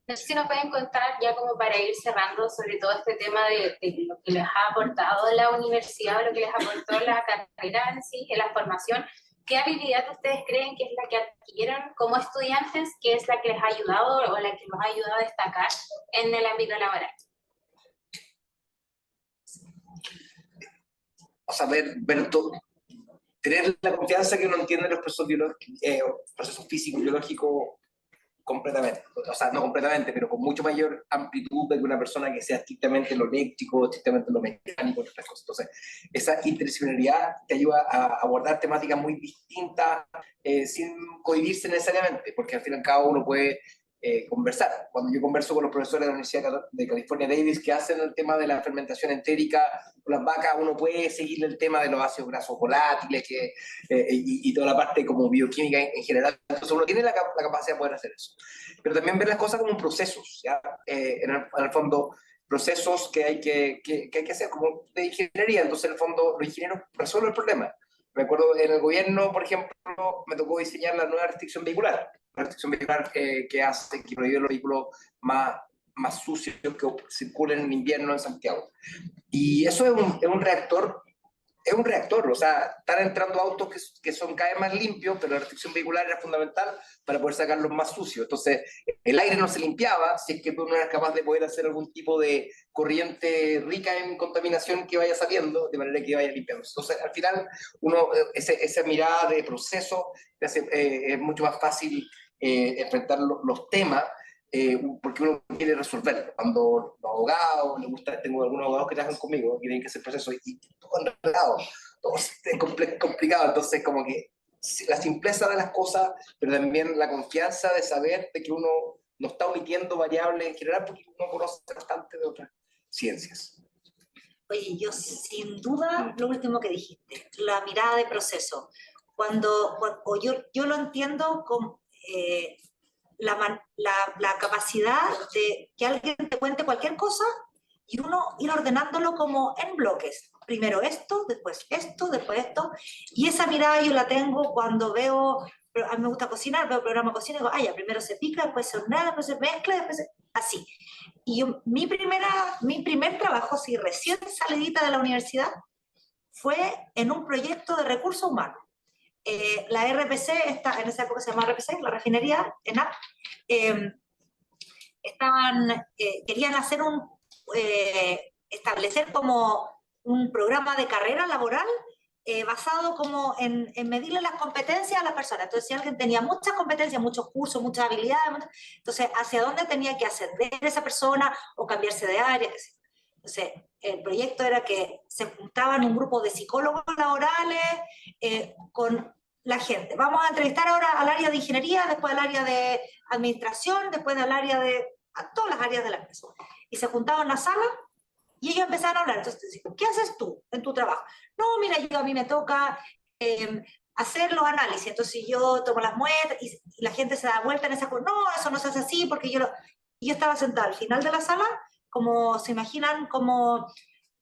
S1: No sé si nos pueden contar, ya como para ir cerrando, sobre todo este tema de lo que les ha aportado la universidad, lo que les aportó la carrera en sí, en la formación. ¿Qué habilidad ustedes creen que es la que adquirieron como estudiantes, que es la que les ha ayudado o la que los ha ayudado a destacar en el ámbito laboral?
S4: O sea, ver todo, tener la confianza que uno entiende los procesos físicos, biológicos, completamente, o sea, no completamente, pero con mucho mayor amplitud de que una persona que sea estrictamente lo eléctrico, estrictamente lo mecánico, otras cosas. Entonces, esa interdisciplinaridad te ayuda a abordar temáticas muy distintas sin cohibirse necesariamente, porque al final cada uno puede conversar. Cuando yo converso con los profesores de la Universidad de California Davis que hacen el tema de la fermentación entérica con las vacas, uno puede seguir el tema de los ácidos grasos volátiles y toda la parte como bioquímica en general. Entonces uno tiene la capacidad de poder hacer eso. Pero también ver las cosas como procesos, ¿ya? En el fondo, procesos que hay que hacer como de ingeniería. Entonces, en el fondo, los ingenieros resuelven el problema. Me acuerdo en el gobierno, por ejemplo, me tocó diseñar la nueva restricción vehicular. La restricción vehicular que prohíbe los vehículos más sucios que circulen en invierno en Santiago. Y eso es un reactor. Es un reactor, o sea, están entrando autos que son cada vez más limpios, pero la restricción vehicular era fundamental para poder sacarlos más sucios. Entonces, el aire no se limpiaba si es que tú no eras capaz de poder hacer algún tipo de corriente rica en contaminación que vaya saliendo, de manera que vaya limpiando. Entonces, al final, esa mirada de proceso es mucho más fácil enfrentar los temas, porque uno quiere resolverlo. Cuando los abogados, tengo algunos abogados que trabajan conmigo, que tienen que hacer procesos y todo enredado, todo es complicado. Entonces, como que la simpleza de las cosas, pero también la confianza de saber de que uno no está omitiendo variables en general, porque uno conoce bastante de otras ciencias.
S2: Oye, yo sin duda, lo último que dijiste, la mirada de proceso. Cuando yo lo entiendo como la capacidad de que alguien te cuente cualquier cosa y uno ir ordenándolo como en bloques. Primero esto, después esto, después esto. Y esa mirada yo la tengo cuando veo, a mí me gusta cocinar, veo programa de cocina y digo, ya, primero se pica, después se hornea, después se mezcla, así. Y mi primer trabajo, si recién salidita de la universidad, fue en un proyecto de recursos humanos. La RPC, en esa época se llamaba RPC, la refinería, ENAP, querían establecer como un programa de carrera laboral basado como en medirle las competencias a las personas. Entonces, si alguien tenía muchas competencias, muchos cursos, muchas habilidades, entonces, ¿hacia dónde tenía que ascender esa persona o cambiarse de área? Entonces, el proyecto era que se juntaban un grupo de psicólogos laborales con la gente. Vamos a entrevistar ahora al área de ingeniería, después al área de administración, después al área a todas las áreas de la empresa. Y se juntaban en la sala y ellos empezaron a hablar. Entonces, ¿qué haces tú en tu trabajo? No, mira, a mí me toca hacer los análisis. Entonces yo tomo las muestras y la gente se da vuelta en esa cosa. No, eso no se hace así porque yo estaba sentada al final de la sala, como se imaginan, como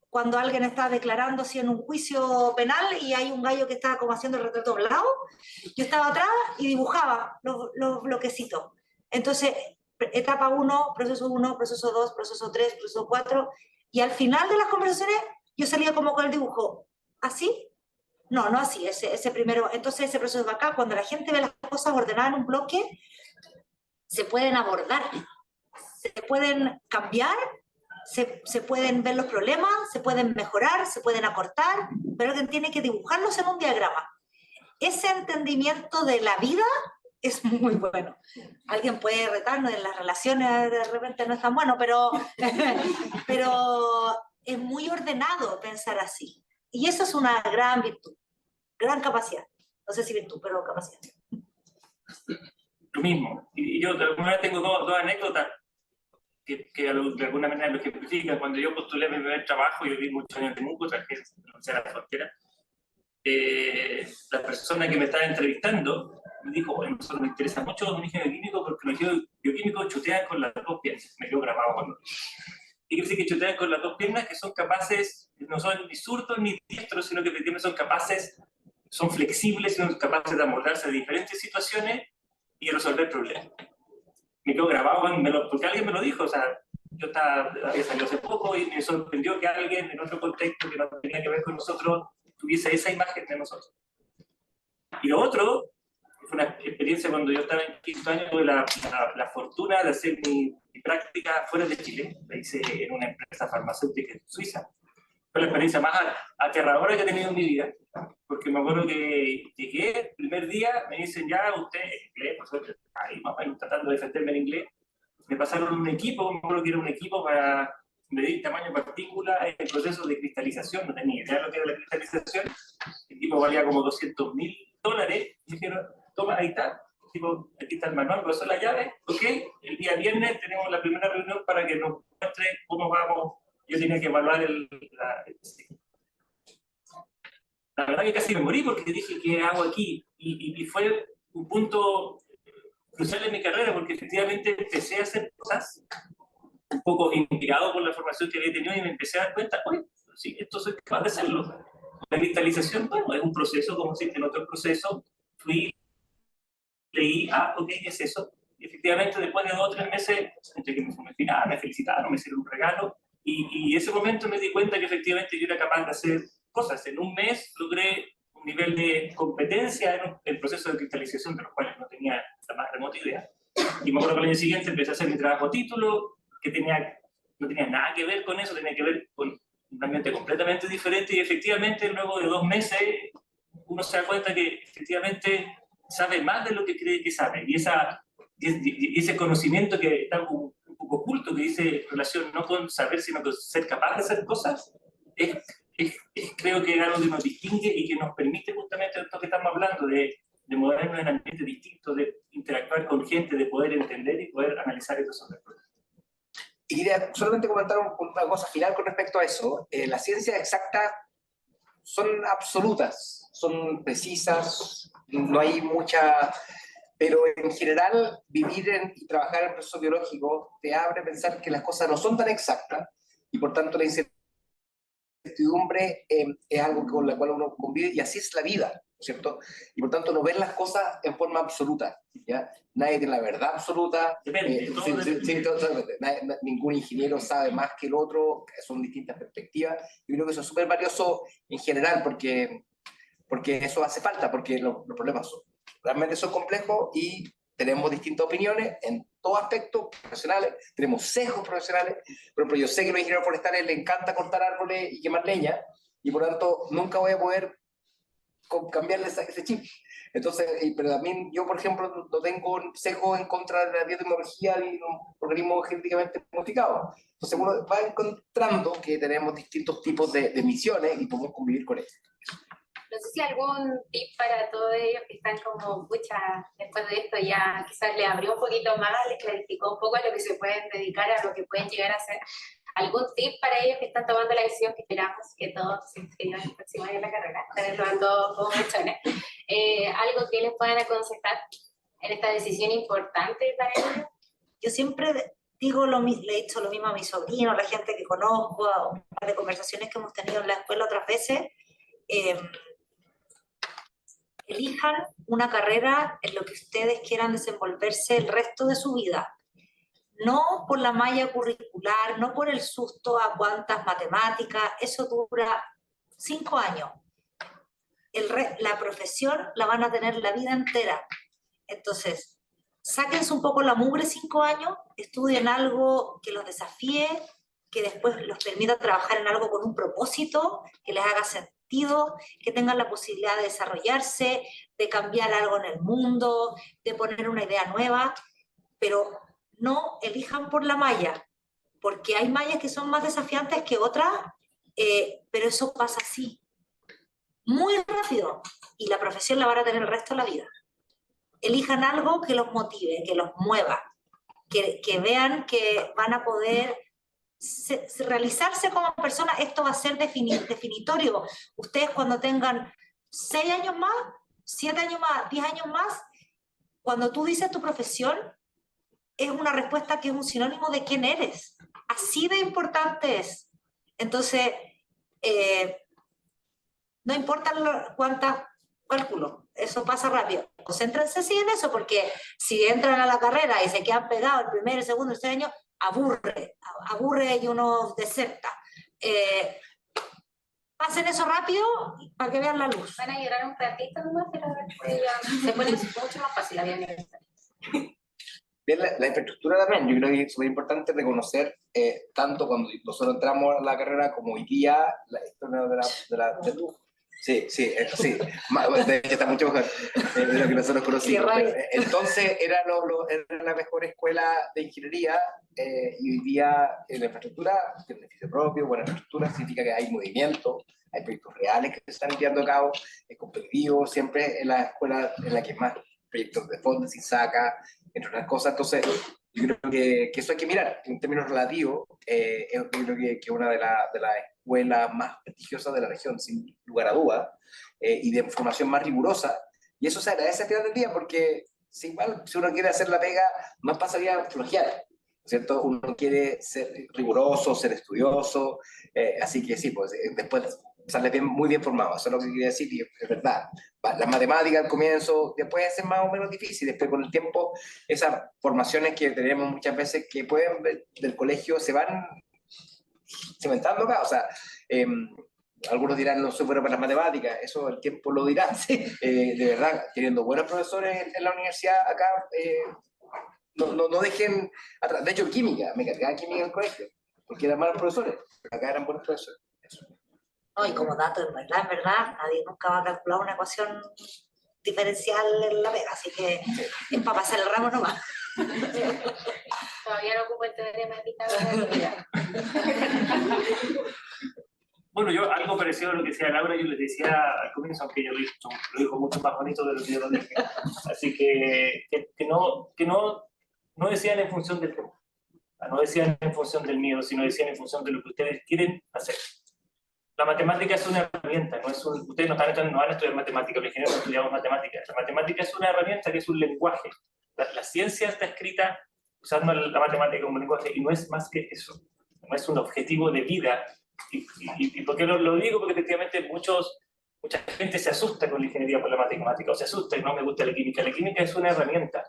S2: cuando alguien está declarando así en un juicio penal y hay un gallo que está como haciendo el retrato doblado. Yo estaba atrás y dibujaba los bloquecitos. Entonces, etapa 1, proceso 1, proceso 2, proceso 3, proceso 4, y al final de las conversaciones yo salía como con el dibujo, ¿así? No, no así, ese primero. Entonces ese proceso de acá, cuando la gente ve las cosas ordenadas en un bloque, se pueden abordar, se pueden cambiar, se pueden ver los problemas, se pueden mejorar, se pueden acortar, pero alguien tiene que dibujarlos en un diagrama. Ese entendimiento de la vida es muy bueno. Alguien puede retarnos en las relaciones, de repente no es tan bueno, pero es muy ordenado pensar así. Y eso es una gran virtud, gran capacidad. No sé si virtud, pero capacidad.
S3: Lo mismo. Y yo de alguna manera tengo dos anécdotas que de alguna manera lo ejemplifican. Cuando yo postulé mi primer trabajo, yo viví muchos años en Temuco, trabajé en la frontera. la persona que me estaba entrevistando me dijo, bueno, nosotros nos interesa mucho los ingenieros químicos porque los bioquímicos chutean con las dos piernas. Me quedó grabado cuando... Y quiere decir que chutean con las dos piernas, que son capaces, no son ni zurdos ni diestros, sino que efectivamente son capaces, son flexibles, son capaces de amoldarse a diferentes situaciones y resolver problemas. Me quedó grabado porque alguien me lo dijo, o sea, yo había salido hace poco y me sorprendió que alguien en otro contexto que no tenía que ver con nosotros tuviese esa imagen de nosotros. Y lo otro, fue una experiencia cuando yo estaba en quinto año, tuve la fortuna de hacer mi práctica fuera de Chile, la hice en una empresa farmacéutica en Suiza. Fue la experiencia más aterradora que he tenido en mi vida, porque me acuerdo que llegué, el primer día me dicen, ya, usted, en inglés, por suerte, ahí más o menos tratando de defenderme en inglés, me pasaron un equipo, me acuerdo que era un equipo para medir tamaño de partícula en el proceso de cristalización, no tenía idea de lo que era la cristalización, el equipo valía como $200.000, y dijeron, toma, ahí está, tipo, aquí está el manual, pasó la llave, ok, el día viernes tenemos la primera reunión para que nos muestre cómo vamos. Yo tenía que evaluar la verdad que casi me morí porque dije, ¿qué hago aquí? Y fue un punto crucial en mi carrera porque efectivamente empecé a hacer cosas un poco inspirado por la formación que había tenido y me empecé a dar cuenta, oye, sí, esto soy capaz de hacerlo. La cristalización, bueno, es un proceso como si en otro proceso fui, leí, ok, es eso. Y efectivamente después de 2 o 3 meses, entre que me felicitaron, me hicieron un regalo, y ese momento me di cuenta que efectivamente yo era capaz de hacer cosas. En un mes logré un nivel de competencia en el proceso de cristalización de los cuales no tenía la más remota idea. Y me acuerdo que el año siguiente empecé a hacer mi trabajo a título, que no tenía nada que ver con eso, tenía que ver con un ambiente completamente diferente, y efectivamente luego de 2 meses uno se da cuenta que efectivamente sabe más de lo que cree que sabe, y ese conocimiento que está un poco oculto, que dice relación no con saber, sino con ser capaz de hacer cosas, creo que es algo que nos distingue y que nos permite justamente esto que estamos hablando, de movernos en ambientes distintos, de interactuar con gente, de poder entender y poder analizar y resolver problemas.
S4: Y quería solamente comentar una cosa final con respecto a eso. Las ciencias exactas son absolutas, son precisas, no hay mucha... Pero en general, vivir y trabajar en el proceso biológico te abre a pensar que las cosas no son tan exactas, y por tanto la incertidumbre es algo con la cual uno convive, y así es la vida, ¿no es cierto? Y por tanto no ver las cosas en forma absoluta, ¿ya? Nadie tiene la verdad absoluta.
S3: Depende,
S4: totalmente. Ningún ingeniero sabe más que el otro, son distintas perspectivas. Yo creo que eso es súper valioso en general, porque eso hace falta, porque los problemas realmente son complejos y tenemos distintas opiniones en todo aspecto profesionales, tenemos sesgos profesionales. Por ejemplo, yo sé que a los ingenieros forestales les encanta cortar árboles y quemar leña, y por lo tanto nunca voy a poder cambiarles ese chip. Entonces, pero también yo, por ejemplo, no tengo sesgo en contra de la biotecnología y los organismos genéticamente modificados. Entonces uno va encontrando que tenemos distintos tipos de misiones y podemos convivir con ellos.
S1: No sé si algún tip para todos ellos que están como, pucha, después de esto ya quizás les abrió un poquito más, les clarificó un poco a lo que se pueden dedicar, a lo que pueden llegar a hacer. ¿Algún tip para ellos que están tomando la decisión que esperamos que todos se inscriban el próximo año en la carrera? Están entrando como mechones. ¿Algo que les puedan aconsejar en esta decisión importante para ellos?
S2: Yo siempre digo le he dicho lo mismo a mis sobrinos, a la gente que conozco, a un par de conversaciones que hemos tenido en la escuela otras veces. Elijan una carrera en lo que ustedes quieran desenvolverse el resto de su vida. No por la malla curricular, no por el susto a cuántas matemáticas, eso dura 5 años. La profesión la van a tener la vida entera. Entonces, sáquense un poco la mugre 5 años, estudien algo que los desafíe, que después los permita trabajar en algo con un propósito, que les haga sentido, que tengan la posibilidad de desarrollarse, de cambiar algo en el mundo, de poner una idea nueva, pero no elijan por la malla, porque hay mallas que son más desafiantes que otras, pero eso pasa así, muy rápido, y la profesión la van a tener el resto de la vida. Elijan algo que los motive, que los mueva, que vean que van a poder realizarse como persona. Esto va a ser definitorio. Ustedes cuando tengan 6 años más, 7 años más, 10 años más, cuando tú dices tu profesión, es una respuesta que es un sinónimo de quién eres. Así de importante es. Entonces, no importa cuántos cálculos, eso pasa rápido. Concéntrense sí en eso, porque si entran a la carrera y se quedan pegados el primero, el segundo, el tercer año, aburre y uno deserta. Pasen eso rápido para que vean la luz.
S1: Van a llorar un ratito nomás, pero después ya se pone mucho más fácil la vida universitaria.
S4: Bien, la infraestructura también, yo creo que es súper importante reconocer, tanto cuando nosotros entramos a la carrera como hoy día, esto no de la sí, de hecho está mucho mejor de lo que nosotros conocimos. Pero, entonces era la mejor escuela de ingeniería, y hoy día la infraestructura tiene beneficio propio. Buena infraestructura significa que hay movimiento, hay proyectos reales que se están llevando a cabo, es competitivo, siempre es la escuela en la que más proyectos de fondos y saca, entre otras cosas. Entonces yo creo que eso hay que mirar en términos relativos. Yo creo que es una de las escuelas más prestigiosas de la región, sin lugar a dudas, y de formación más rigurosa, y eso se agradece al final del día, porque si uno quiere hacer la pega, no pasaría flojear, ¿cierto? Uno quiere ser riguroso, ser estudioso, así que sí, pues después sale muy bien formado, eso es lo que quería decir, y es verdad. Las matemáticas al comienzo, después es más o menos difícil, después con el tiempo, esas formaciones que tenemos muchas veces que pueden ver del colegio se van cimentando acá, o sea, algunos dirán no soy bueno para las matemáticas, eso el tiempo lo dirá. Sí. De verdad, teniendo buenos profesores en la universidad acá, no dejen atrás. De hecho, química, me cargaba química en el colegio, porque eran malos profesores, pero acá eran buenos profesores. Eso.
S2: No, y como dato, en verdad, nadie nunca va a calcular una ecuación diferencial en la pega, así que es para pasar el ramo nomás.
S1: Todavía no ocupo el teorema de Pitágoras.
S3: Bueno, yo algo parecido a lo que decía Laura, yo les decía al comienzo, aunque ella lo dijo mucho más bonito de lo que yo lo dije. Así que no decían en función del tema, no decían en función del miedo, sino decían en función de lo que ustedes quieren hacer. La matemática es una herramienta, ustedes no van a estudiar matemática, los ingenieros no estudiamos matemática. La matemática es una herramienta que es un lenguaje. La ciencia está escrita usando la matemática como lenguaje, y no es más que eso. No es un objetivo de vida. ¿Y por qué lo digo? Porque efectivamente mucha gente se asusta con la ingeniería por la matemática, o se asusta y no me gusta la química. La química es una herramienta.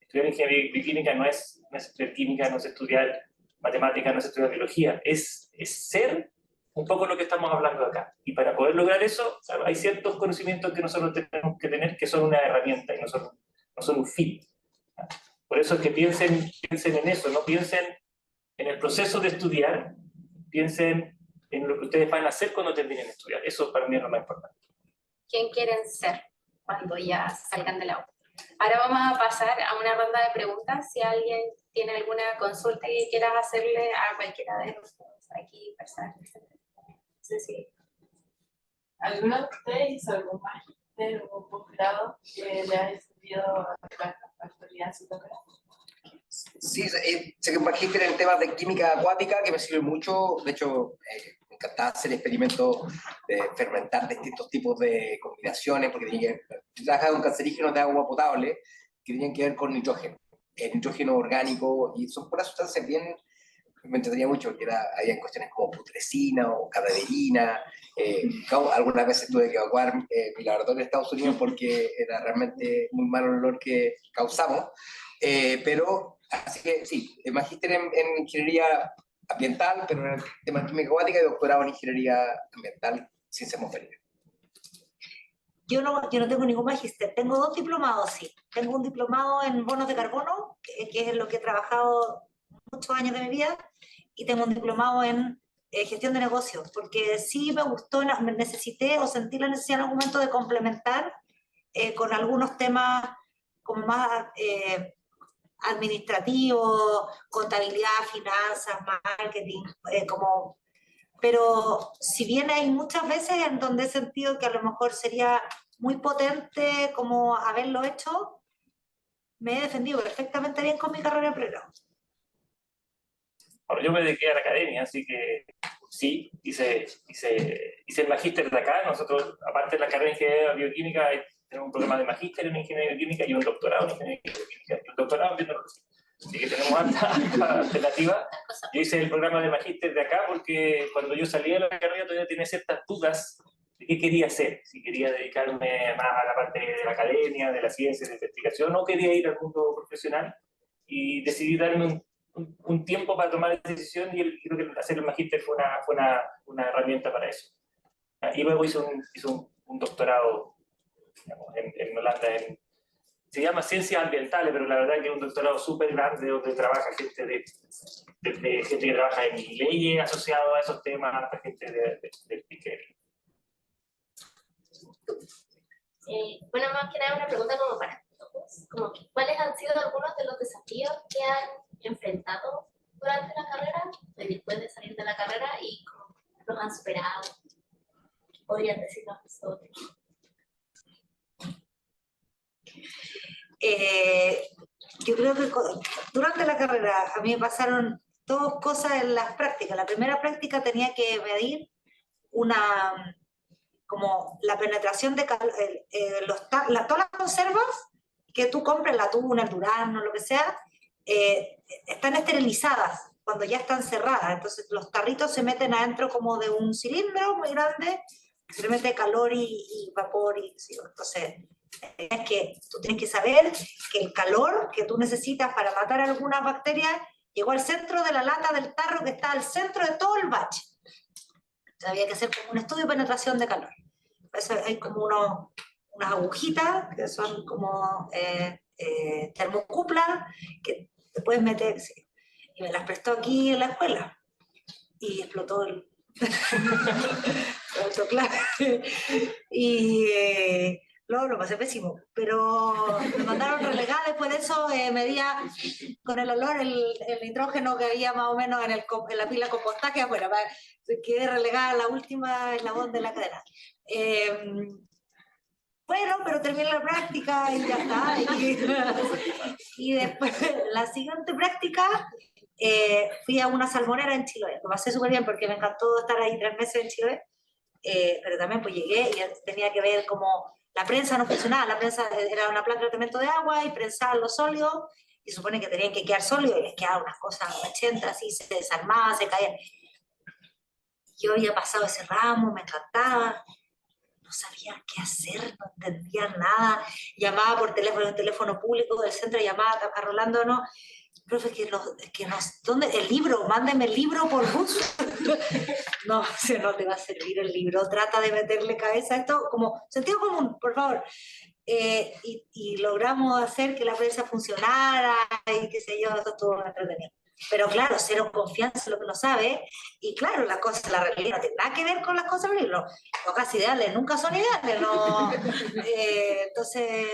S3: Estudiar ingeniería química no es estudiar química, no es estudiar matemática, no es estudiar biología, es ser un poco lo que estamos hablando acá. Y para poder lograr eso, hay ciertos conocimientos que nosotros tenemos que tener que son una herramienta y no son un fin. Por eso es que piensen en eso, no piensen en el proceso de estudiar, piensen en lo que ustedes van a hacer cuando terminen de estudiar. Eso para mí es lo más importante.
S1: ¿Quién quieren ser cuando ya salgan de la U? Ahora vamos a pasar a una ronda de preguntas. Si alguien tiene alguna consulta que quieras hacerle a cualquiera de nosotros aquí, personas. Sí.
S5: ¿Alguno de ustedes hizo algún máster o un posgrado que le haya servido a la actualidad en su doctorado?
S4: Sí, sé que un magíster en temas de química acuática que me sirve mucho. De hecho, me encantaba hacer experimentos de fermentar distintos tipos de combinaciones, porque yo trabajaba con cancerígenos de agua potable que tenían que ver con nitrógeno, nitrógeno orgánico, y son puras sustancias bien. Me entretenía mucho, porque había cuestiones como putrescina o cadaverina. Algunas veces tuve que evacuar mi laboratorio en Estados Unidos porque era realmente muy malo el olor que causamos. Pero, así que sí, magíster en ingeniería ambiental, pero en el tema de química acuática, y doctorado en ingeniería ambiental, ciencias atmosféricas.
S2: Yo no tengo ningún magíster, tengo 2 diplomados, sí. Tengo un diplomado en bonos de carbono, que es lo que he trabajado muchos años de mi vida, y tengo un diplomado en gestión de negocios, porque sí me gustó, me necesité o sentí la necesidad en algún momento de complementar con algunos temas como más administrativos, contabilidad, finanzas, marketing, pero si bien hay muchas veces en donde he sentido que a lo mejor sería muy potente como haberlo hecho, me he defendido perfectamente bien con mi carrera de pregrado.
S3: Bueno, yo me dediqué a la academia, así que sí, hice hice el magíster de acá. Nosotros, aparte de la carrera de ingeniería bioquímica, tenemos un programa de magíster en ingeniería bioquímica y un doctorado en ingeniería bioquímica y un doctorado en biotecnología. Así que tenemos alta alternativa. Yo hice el programa de magíster de acá porque cuando yo salí de la carrera todavía tenía ciertas dudas de qué quería hacer, si quería dedicarme más a la parte de la academia, de la ciencia, de la investigación, o quería ir al mundo profesional, y decidí darme un tiempo para tomar esa decisión, y creo que hacer el magíster fue una herramienta para eso. Y luego hice un doctorado, digamos, en Holanda, se llama Ciencias Ambientales, pero la verdad que es un doctorado súper grande donde trabaja gente gente que trabaja en leyes asociadas a esos temas, gente del PIQUER.
S1: Bueno, más que nada una pregunta como para todos, como que, ¿cuáles han sido algunos de los desafíos que han enfrentado durante la carrera, después de salir de la carrera, y cómo los han superado? ¿Podrían decirnos nosotros?
S2: Yo creo que durante la carrera a mí me pasaron dos cosas en las prácticas. La primera práctica tenía que medir como la penetración de todas las conservas que tú compras, el atún, el durazno, lo que sea, están esterilizadas cuando ya están cerradas. Entonces los tarritos se meten adentro como de un cilindro muy grande, que se le mete calor y vapor. Sí, entonces es que tú tienes que saber que el calor que tú necesitas para matar algunas bacterias llegó al centro de la lata del tarro que está al centro de todo el batch. Entonces había que hacer como un estudio de penetración de calor. Eso hay como unas agujitas que son como termocuplas que te puedes meter. Sí. Y me las prestó aquí en la escuela y explotó el autoclave. Y luego lo pasé pésimo, pero me mandaron relegada. Después de eso medía con el olor el nitrógeno que había más o menos en la pila de compostaje afuera. Quedé relegada a la última eslabón de la cadena. Bueno, pero terminé la práctica y ya está. Y después, la siguiente práctica, fui a una salmonera en Chiloé. Lo pasé súper bien porque me encantó estar ahí 3 meses en Chiloé, pero también pues llegué y tenía que ver como la prensa no funcionaba. La prensa era una planta de tratamiento de agua y prensaban los sólidos, y supone que tenían que quedar sólidos y les quedaban unas cosas 80, así se desarmaban, se caían. Yo había pasado ese ramo, me encantaba. No sabía qué hacer, no entendía nada. Llamaba por teléfono, el teléfono público del centro, llamaba a Rolando, no, profe, ¿dónde? El libro, mándeme el libro por bus. No, no te va a servir el libro, trata de meterle cabeza a esto, como sentido común, por favor. Y logramos hacer que la prensa funcionara y qué sé yo, eso estuvo entretenido. Pero claro, cero confianza en lo que uno sabe, y claro, la realidad no tiene nada que ver con las cosas, los casos ideales nunca son ideales, no. Entonces,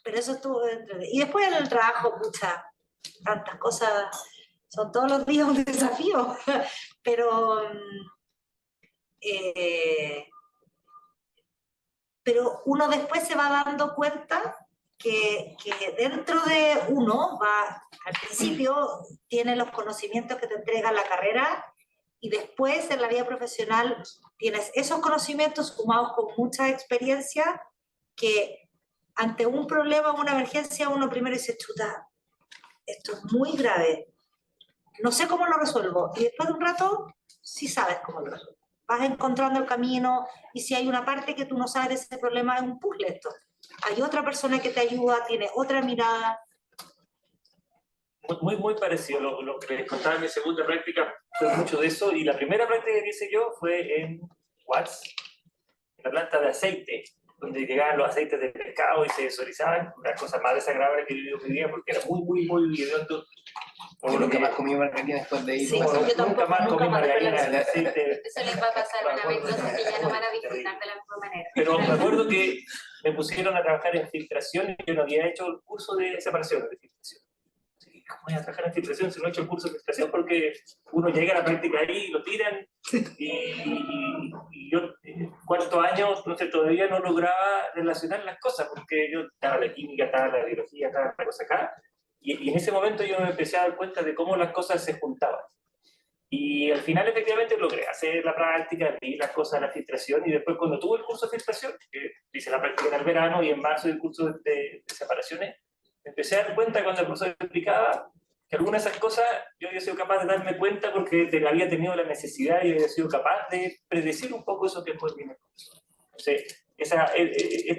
S2: pero eso estuvo entretenido. Y después en el trabajo, pucha, tantas cosas, son todos los días un desafío, pero uno después se va dando cuenta que dentro de uno al principio tiene los conocimientos que te entrega la carrera, y después en la vida profesional tienes esos conocimientos sumados con mucha experiencia, que ante un problema o una emergencia uno primero dice, chuta, esto es muy grave, no sé cómo lo resuelvo, y después de un rato sí sabes cómo lo resuelves. Vas encontrando el camino, y si hay una parte que tú no sabes de ese problema, es un puzzle esto. Hay otra persona que te ayuda, tiene otra mirada.
S3: Muy parecido. Lo que les contaba en mi segunda práctica fue mucho de eso, y la primera práctica que hice yo fue en Watts, en la planta de aceite, donde llegaban los aceites de pescado y se desorizaban, una cosa más desagradable que yo vivía, porque era muy hediondo.
S4: Yo nunca más comí margarina después de ir.
S2: Sí,
S3: Nunca más comí margarina de aceite.
S1: Eso les va a pasar una vez, cosas que ya no van a disfrutar de la misma manera.
S3: Pero me acuerdo que me pusieron a trabajar en filtración, y yo no había hecho el curso de separación, de filtración. ¿Cómo voy a trabajar en filtración si no he hecho el curso de filtración? Porque uno llega a la práctica ahí y lo tiran, y yo, cuarto año, entonces todavía no lograba relacionar las cosas, porque yo estaba la química, estaba la biología, estaba la cosa acá, y en ese momento yo me empecé a dar cuenta de cómo las cosas se juntaban. Y al final efectivamente logré hacer la práctica, vi las cosas de la filtración, y después cuando tuve el curso de filtración, que hice la práctica en el verano y en marzo el curso de separaciones, me empecé a dar cuenta cuando el profesor explicaba que algunas de esas cosas yo había sido capaz de darme cuenta porque había tenido la necesidad y había sido capaz de predecir un poco eso que después viene el profesor. Entonces,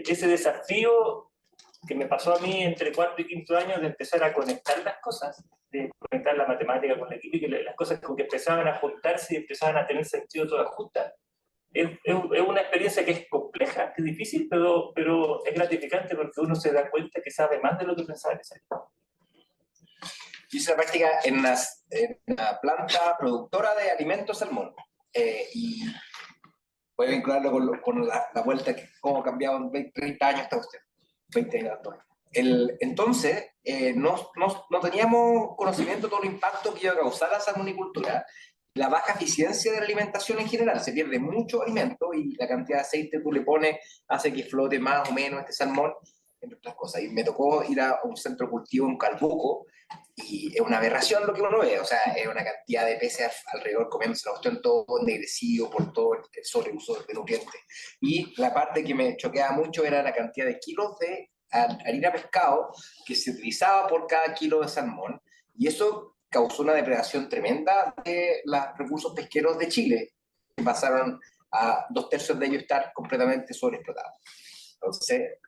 S3: ese desafío que me pasó a mí entre cuarto y quinto año de empezar a conectar las cosas, de conectar la matemática con la química, y las cosas como que empezaban a juntarse y empezaban a tener sentido todas juntas. Es una experiencia que es compleja, que es difícil, pero es gratificante porque uno se da cuenta que sabe más de lo que pensaba que sabía.
S4: Hice la práctica en una planta productora de alimentos salmón. Y voy a vincularlo con la vuelta que cómo ha cambiado en 30 años hasta usted. 20 años actual. Entonces, no teníamos conocimiento de todo el impacto que iba a causar la salmonicultura, la baja eficiencia de la alimentación en general. Se pierde mucho alimento y la cantidad de aceite que tú le pones hace que flote más o menos este salmón, entre otras cosas. Y me tocó ir a un centro de cultivo en Calbuco, y es una aberración lo que uno ve. O sea, es una cantidad de peces alrededor comiéndose la cuestión, todo ennegrecido por todo el sobreuso de nutrientes. Y la parte que me choqueaba mucho era la cantidad de kilos de harina pescado que se utilizaba por cada kilo de salmón, y eso causó una depredación tremenda de los recursos pesqueros de Chile, que pasaron a 2/3 de ellos estar completamente sobreexplotados. Entonces,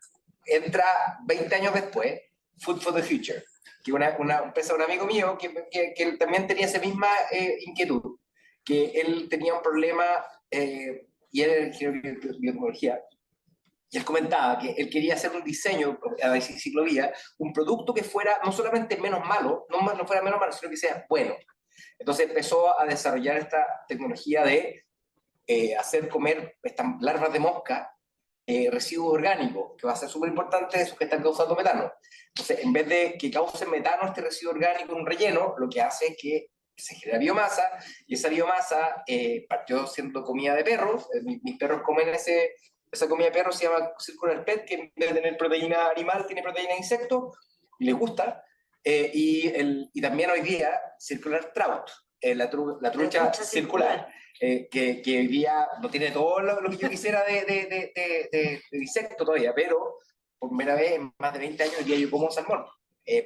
S4: entra 20 años después Food for the Future, que una empresa de un amigo mío que él también tenía esa misma inquietud, que él tenía un problema, y él era ingeniero de biotecnología, y él comentaba que él quería hacer un diseño, a ver si lo veía, un producto que fuera no solamente menos malo, no fuera menos malo, sino que sea bueno. Entonces empezó a desarrollar esta tecnología de hacer comer estas larvas de mosca residuos orgánicos, que va a ser súper importante, esos que están causando metano. Entonces, en vez de que cause metano este residuo orgánico en un relleno, lo que hace es que se genera biomasa, y esa biomasa partió siendo comida de perros. Mis perros comen esa comida de perros, se llama Circular Pet, que en vez de tener proteína animal, tiene proteína de insecto, y les gusta. Y también hoy día, Circular Trout, la trucha circular. Que hoy día no tiene todo lo que yo quisiera de insecto todavía, pero por primera vez en más de 20 años hoy día yo como salmón,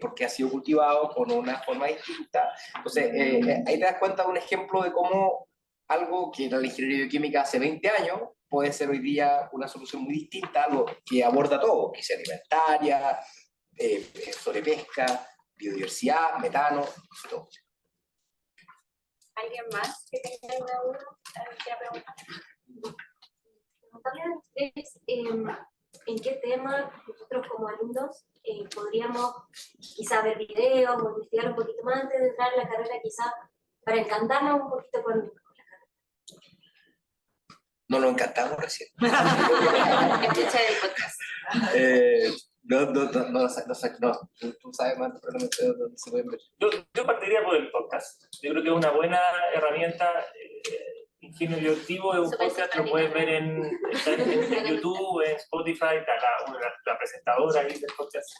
S4: porque ha sido cultivado con una forma distinta. Entonces, ahí te das cuenta de un ejemplo de cómo algo que era la ingeniería bioquímica hace 20 años puede ser hoy día una solución muy distinta, algo que aborda todo, que sea alimentaria, sobrepesca, biodiversidad, metano, todo.
S1: ¿Alguien más que tenga alguna duda? ¿Quiera preguntar?
S6: Preguntarle a ustedes en qué tema nosotros como alumnos podríamos quizá ver videos o investigar un poquito más antes de entrar a la carrera, quizá para encantarnos un poquito con la carrera.
S4: No nos encantamos recién.
S1: Escucha el podcast.
S4: No, tú sabes más probablemente de dónde se pueden ver.
S3: Yo partiría por el podcast. Yo creo que es una buena herramienta. Ingenio Bioactivo es un podcast, lo puedes ver en YouTube, en Spotify, está la presentadora ahí del podcast.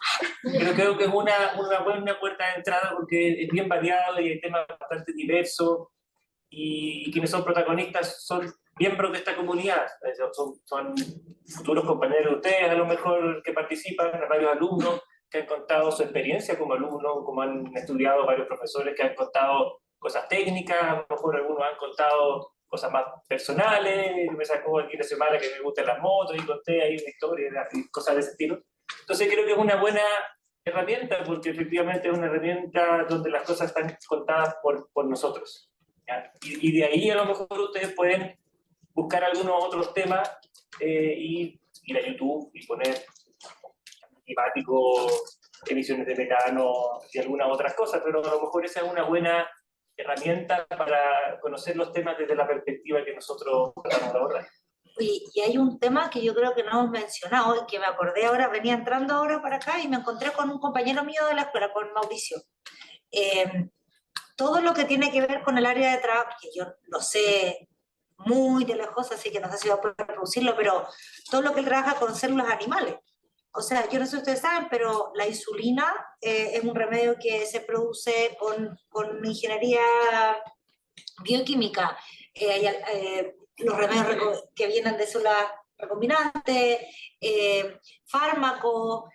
S3: Pero creo que es una buena puerta de entrada porque es bien variado y hay temas bastante diversos, y quienes son protagonistas son miembros de esta comunidad, son futuros compañeros de ustedes, a lo mejor, que participan, varios alumnos que han contado su experiencia como alumnos, como han estudiado varios profesores que han contado cosas técnicas, a lo mejor algunos han contado cosas más personales. Me sacó aquí la semana que me gustan las motos y conté ahí una historia y cosas de ese estilo. Entonces creo que es una buena herramienta porque efectivamente es una herramienta donde las cosas están contadas por nosotros. Y de ahí a lo mejor ustedes pueden buscar algunos otros temas y ir a YouTube y poner climático, emisiones de metano y algunas otras cosas, pero a lo mejor esa es una buena herramienta para conocer los temas desde la perspectiva que nosotros tratamos de abordar.
S2: Y hay un tema que yo creo que no hemos mencionado y que me acordé ahora, venía entrando ahora para acá y me encontré con un compañero mío de la escuela, con Mauricio. Todo lo que tiene que ver con el área de trabajo, que yo lo sé muy de lejos, así que no sé si va a poder producirlo, pero todo lo que él trabaja con células animales. O sea, yo no sé si ustedes saben, pero la insulina es un remedio que se produce con ingeniería bioquímica, los remedios que vienen de células recombinantes, fármacos,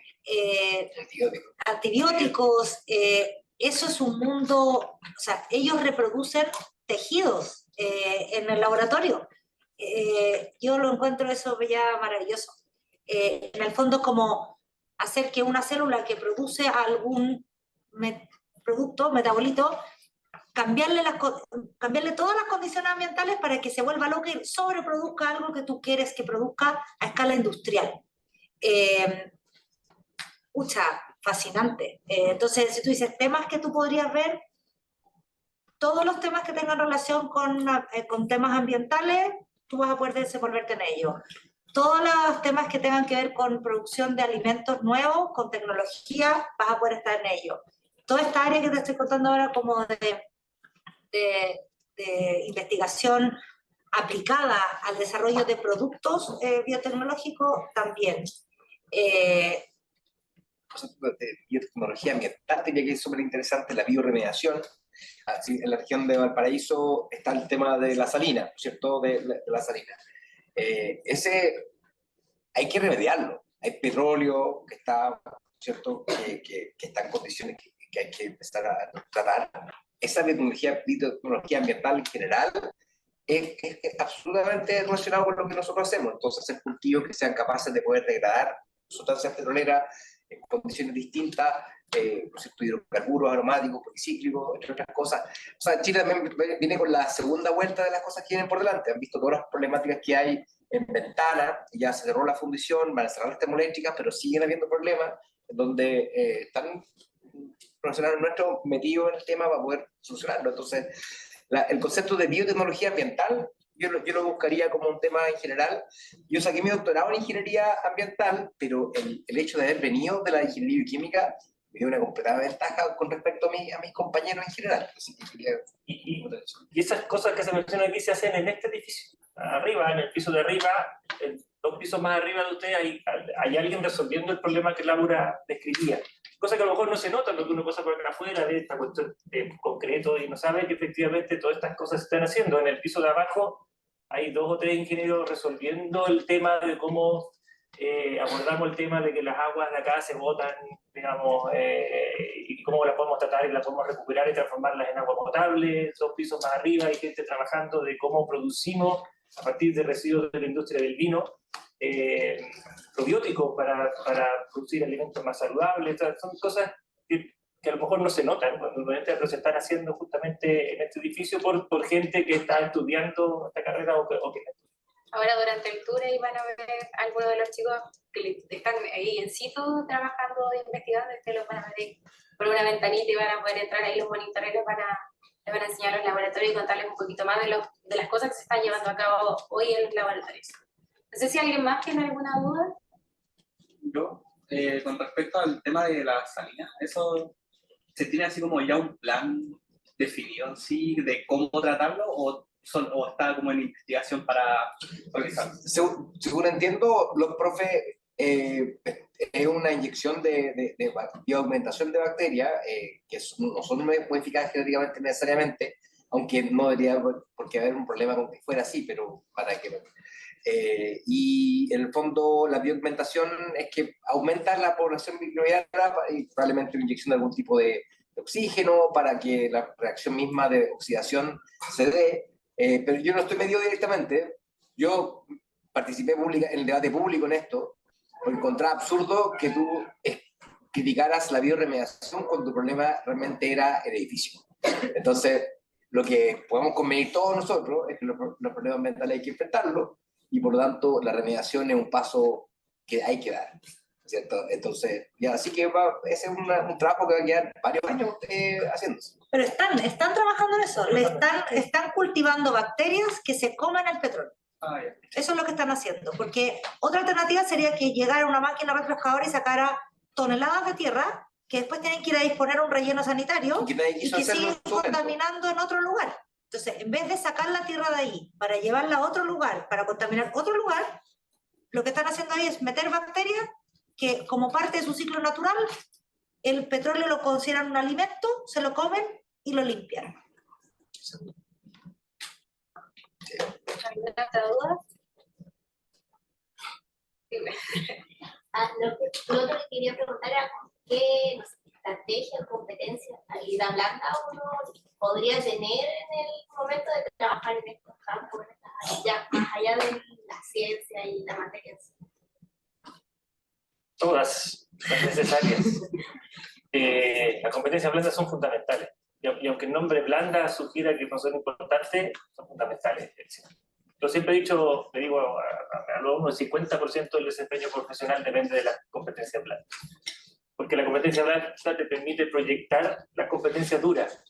S2: antibióticos, eso es un mundo, o sea, ellos reproducen tejidos en el laboratorio. Yo lo encuentro eso ya maravilloso. En el fondo, como hacer que una célula que produce algún producto, metabolito, cambiarle todas las condiciones ambientales para que se vuelva loca y sobreproduzca algo que tú quieres que produzca a escala industrial. Fascinante. Entonces, si tú dices temas que tú podrías ver, todos los temas que tengan relación con temas ambientales, tú vas a poder desenvolverte en ellos. Todos los temas que tengan que ver con producción de alimentos nuevos, con tecnología, vas a poder estar en ellos. Toda esta área que te estoy contando ahora como de investigación aplicada al desarrollo de productos biotecnológicos, también.
S4: De biotecnología ambiental, diría que es súper interesante la bioremediación. Así, en la región de Valparaíso está el tema de la salina, ¿cierto? De la salina. Ese hay que remediarlo. Hay petróleo que está, ¿cierto? Que está en condiciones que hay que empezar a tratar. Esa biotecnología ambiental en general es absolutamente relacionado con lo que nosotros hacemos. Entonces, hacer cultivos que sean capaces de poder degradar sustancias petroleras en condiciones distintas, por cierto, hidrocarburos aromáticos, policíclicos, entre otras cosas. O sea, Chile también viene con la segunda vuelta de las cosas que vienen por delante. Han visto todas las problemáticas que hay en Ventana, ya se cerró la fundición, van a cerrar las termoeléctricas, pero siguen habiendo problemas en donde están profesionales nuestros metidos en el tema para poder solucionarlo. Entonces, el concepto de biotecnología ambiental, yo lo buscaría como un tema en general. Yo saqué mi doctorado en ingeniería ambiental, pero el hecho de haber venido de la ingeniería bioquímica me dio una completa ventaja con respecto a mis compañeros en general. Así que
S3: y esas cosas que se mencionan aquí se hacen en este edificio. Arriba, en el piso de arriba, en 2 pisos más arriba de usted, hay alguien resolviendo el problema que Laura describía. Cosa que a lo mejor no se nota, porque uno pasa por acá afuera de esta cuestión de concreto y no sabe que efectivamente todas estas cosas se están haciendo. En el piso de abajo hay 2 o 3 ingenieros resolviendo el tema de cómo abordamos el tema de que las aguas de acá se botan, digamos, y cómo las podemos tratar y las podemos recuperar y transformarlas en agua potable. 2 pisos más arriba hay gente trabajando de cómo producimos a partir de residuos de la industria del vino probióticos para producir alimentos más saludables. Son cosas que a lo mejor no se notan cuando pero se están haciendo justamente en este edificio por gente que está estudiando esta carrera o que
S1: Ahora durante el tour ahí van a ver algunos de los chicos que están ahí en situ trabajando, investigando, los van a ver ahí por una ventanita y van a poder entrar ahí los monitores, les van a enseñar los laboratorios y contarles un poquito más de las cosas que se están llevando a cabo hoy en los laboratorios. No sé si alguien más tiene alguna duda.
S7: Yo, con respecto al tema de la salina, ¿eso se tiene así como ya un plan definido en sí de cómo tratarlo o está como en investigación para realizarlo?
S4: Según entiendo, los profes, es una inyección de bioaugmentación de bacterias que no son modificadas genéticamente necesariamente, aunque no debería por qué haber un problema con que fuera así, pero para que... y en el fondo la bioaugmentación es que aumenta la población microbiana y probablemente una inyección de algún tipo de oxígeno para que la reacción misma de oxidación se dé, pero yo no estoy metido directamente. Yo participé en el debate público en esto, porque encontraba absurdo que tú criticaras la bioremediación cuando tu problema realmente era el edificio. Entonces, lo que podemos convenir todos nosotros es que los problemas ambientales hay que enfrentarlos, y por lo tanto la remediación es un paso que hay que dar, ¿cierto? Entonces, ya, así que ese es un trabajo que va a quedar varios años haciéndose.
S2: Pero están trabajando en eso, están cultivando bacterias que se comen el petróleo. Eso es lo que están haciendo, porque otra alternativa sería que llegara una máquina retroexcavadora y sacara toneladas de tierra que después tienen que ir a disponer a un relleno sanitario y que siguen contaminando en otro lugar. Entonces, en vez de sacar la tierra de ahí para llevarla a otro lugar, para contaminar otro lugar, lo que están haciendo ahí es meter bacterias que, como parte de su ciclo natural, el petróleo lo consideran un alimento, se lo comen y lo limpian.
S1: ¿Alguna otra duda? Dime.
S6: Lo otro que quería preguntar era qué, no sé, estrategia o competencia, habilidad blanda uno podría tener en el momento de trabajar en estos campos, en estas áreas, ya más allá de la ciencia y la materia.
S3: Todas las necesarias. Las competencias blandas son fundamentales. Y aunque el nombre blanda sugiera que no son importantes, son fundamentales. Yo siempre he dicho, le digo a los alumnos, el 50% del desempeño profesional depende de las competencias blandas. Porque la competencia blanda te permite proyectar las competencias duras.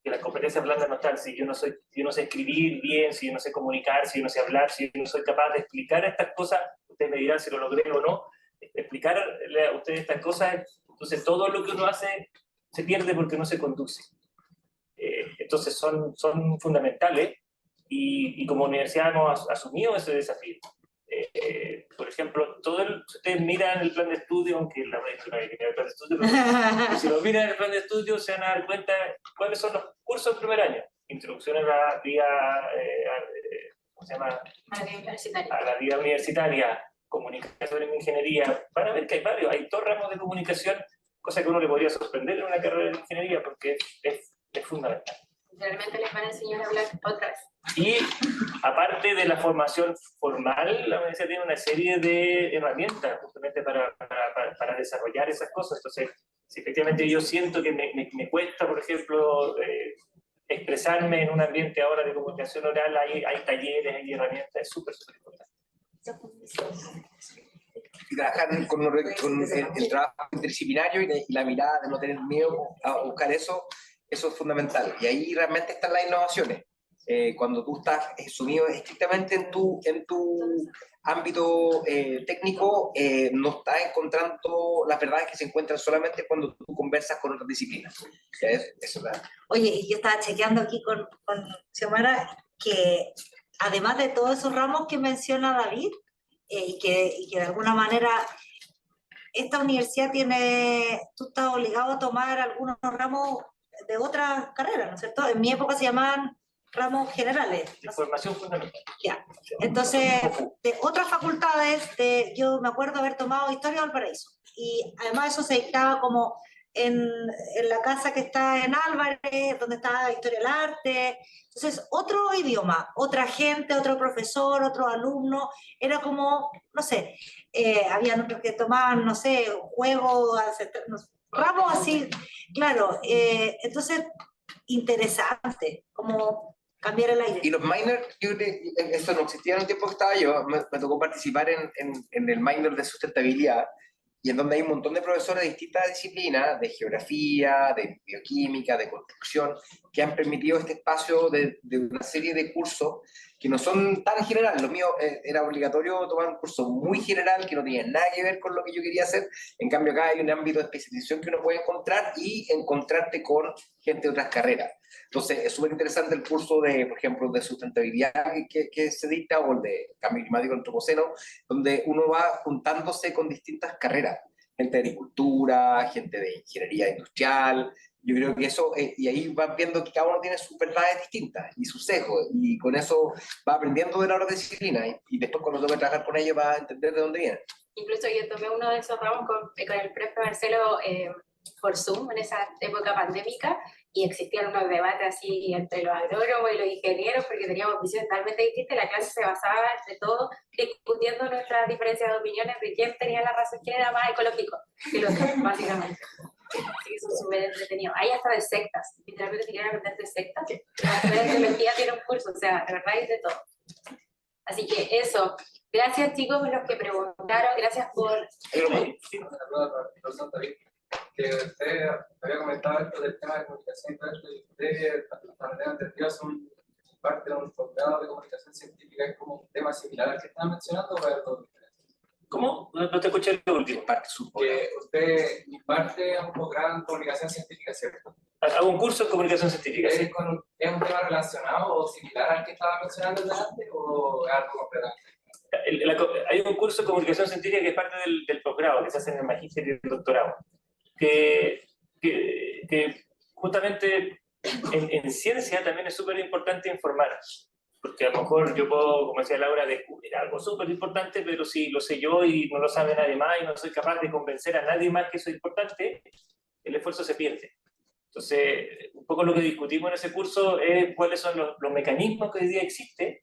S3: Que las competencias blandas no están. Si yo no sé escribir bien, si yo no sé comunicar, si yo no sé hablar, si yo no soy capaz de explicar estas cosas, ustedes me dirán si lo logré o no. Explicarle a ustedes estas cosas, entonces todo lo que uno hace se pierde porque no se conduce. Entonces son fundamentales y como universidad hemos asumido ese desafío. Por ejemplo, si ustedes miran el plan de estudio, aunque la verdad es que no hay que mirar el plan de estudio, pero si lo miran en el plan de estudio se van a dar cuenta cuáles son los cursos del primer año. Introducción a la vida, ¿cómo se llama?
S1: A la vida universitaria.
S3: A la vida universitaria, comunicación en ingeniería. Van a ver que hay varios, hay 2 ramos de comunicación, cosa que uno le podría sorprender en una carrera de ingeniería porque es fundamental.
S1: Realmente les van a enseñar a hablar otra vez.
S3: Y aparte de la formación formal, la universidad tiene una serie de herramientas justamente para desarrollar esas cosas. Entonces, si efectivamente yo siento que me cuesta, por ejemplo, expresarme en un ambiente ahora de comunicación oral, hay talleres, hay herramientas, es súper importante.
S4: Y trabajar con el trabajo interdisciplinario y la mirada de no tener miedo a buscar eso es fundamental. Y ahí realmente están las innovaciones. Cuando tú estás sumido estrictamente en tu ámbito técnico, no estás encontrando las verdades que se encuentran solamente cuando tú conversas con otras disciplinas. Eso es verdad.
S2: Oye, yo estaba chequeando aquí con Xiomara que además de todos esos ramos que menciona David, y que de alguna manera esta universidad tú estás obligado a tomar algunos ramos de otras carreras, ¿no es cierto? En mi época se llamaban ramos generales.
S3: De formación fundamental.
S2: Ya. Entonces, de otras facultades, yo me acuerdo haber tomado Historia del Paraíso. Y además eso se dictaba como en la casa que está en Álvarez, donde está Historia del Arte. Entonces, otro idioma, otra gente, otro profesor, otro alumno. Era como, no sé, habían otros que tomaban, no sé, juegos, ramos así, claro. Entonces, interesante, como cambiar el aire.
S4: Y los minors, esto no existía en el tiempo que estaba yo, me tocó participar en el minor de sustentabilidad, y en donde hay un montón de profesores de distintas disciplinas, de geografía, de bioquímica, de construcción, que han permitido este espacio de una serie de cursos que no son tan generales. Lo mío era obligatorio tomar un curso muy general que no tenía nada que ver con lo que yo quería hacer. En cambio acá hay un ámbito de especialización que uno puede encontrar y encontrarte con gente de otras carreras. Entonces es súper interesante el curso de, por ejemplo, de sustentabilidad que se dicta, o el de cambio climático antropoceno, donde uno va juntándose con distintas carreras, gente de agricultura, gente de ingeniería industrial. Yo creo que eso, y ahí vas viendo que cada uno tiene sus verdades distintas y sus sesgos, y con eso va aprendiendo de la otra disciplina, y después cuando toque trabajar con ellos va a entender de dónde vienen.
S1: Incluso yo tomé uno de esos ramos con el profe Marcelo por Zoom en esa época pandémica, y existían unos debates así entre los agrónomos y los ingenieros, porque teníamos visiones totalmente distintas. La clase se basaba entre todos discutiendo nuestras diferencias de opiniones de quién tenía la razón, quién era más ecológico que los otros, básicamente. Así que eso es súper entretenido. Hay hasta de sectas, literalmente si quieren aprender de sectas, la mentira tiene un curso, o sea, de verdad hay de todo. Así que eso, gracias chicos por los que preguntaron, gracias por...
S8: Que usted había comentado esto del tema de comunicación y todo esto, y ustedes, las maneras anteriores, son parte de un posgrado de comunicación científica, es como un tema similar al que están mencionando, o es algo diferente.
S3: ¿Cómo? No te escuché lo último.
S8: Que usted imparte un posgrado en comunicación científica, ¿cierto?
S3: Hago un curso en comunicación científica, ¿sí?
S8: ¿Es un tema relacionado o similar al que estaba mencionando delante, o es algo completamente?
S3: Hay un curso de comunicación científica que es parte del posgrado, que se hace en el magíster y el doctorado, que justamente en ciencia también es súper importante informar. porque a lo mejor yo puedo, como decía Laura, descubrir algo súper importante, pero si lo sé yo y no lo sabe nadie más y no soy capaz de convencer a nadie más que eso es importante, el esfuerzo se pierde. Entonces, un poco lo que discutimos en ese curso es cuáles son los mecanismos que hoy día existen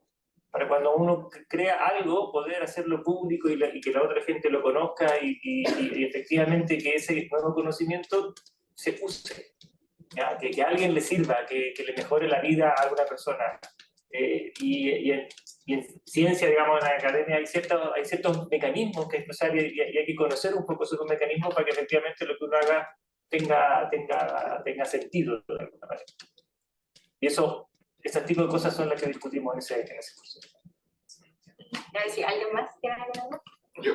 S3: para cuando uno crea algo, poder hacerlo público y que la otra gente lo conozca y efectivamente que ese nuevo conocimiento se use, ¿ya? Que a alguien le sirva, que le mejore la vida a alguna persona. Y en ciencia, digamos, en la academia hay ciertos mecanismos que expresar y hay que conocer un poco esos mecanismos para que efectivamente lo que uno haga tenga sentido de alguna manera. Y ese tipo de cosas son las que discutimos en ese curso.
S1: A ver si alguien más quiere agregar algo.
S9: Yo,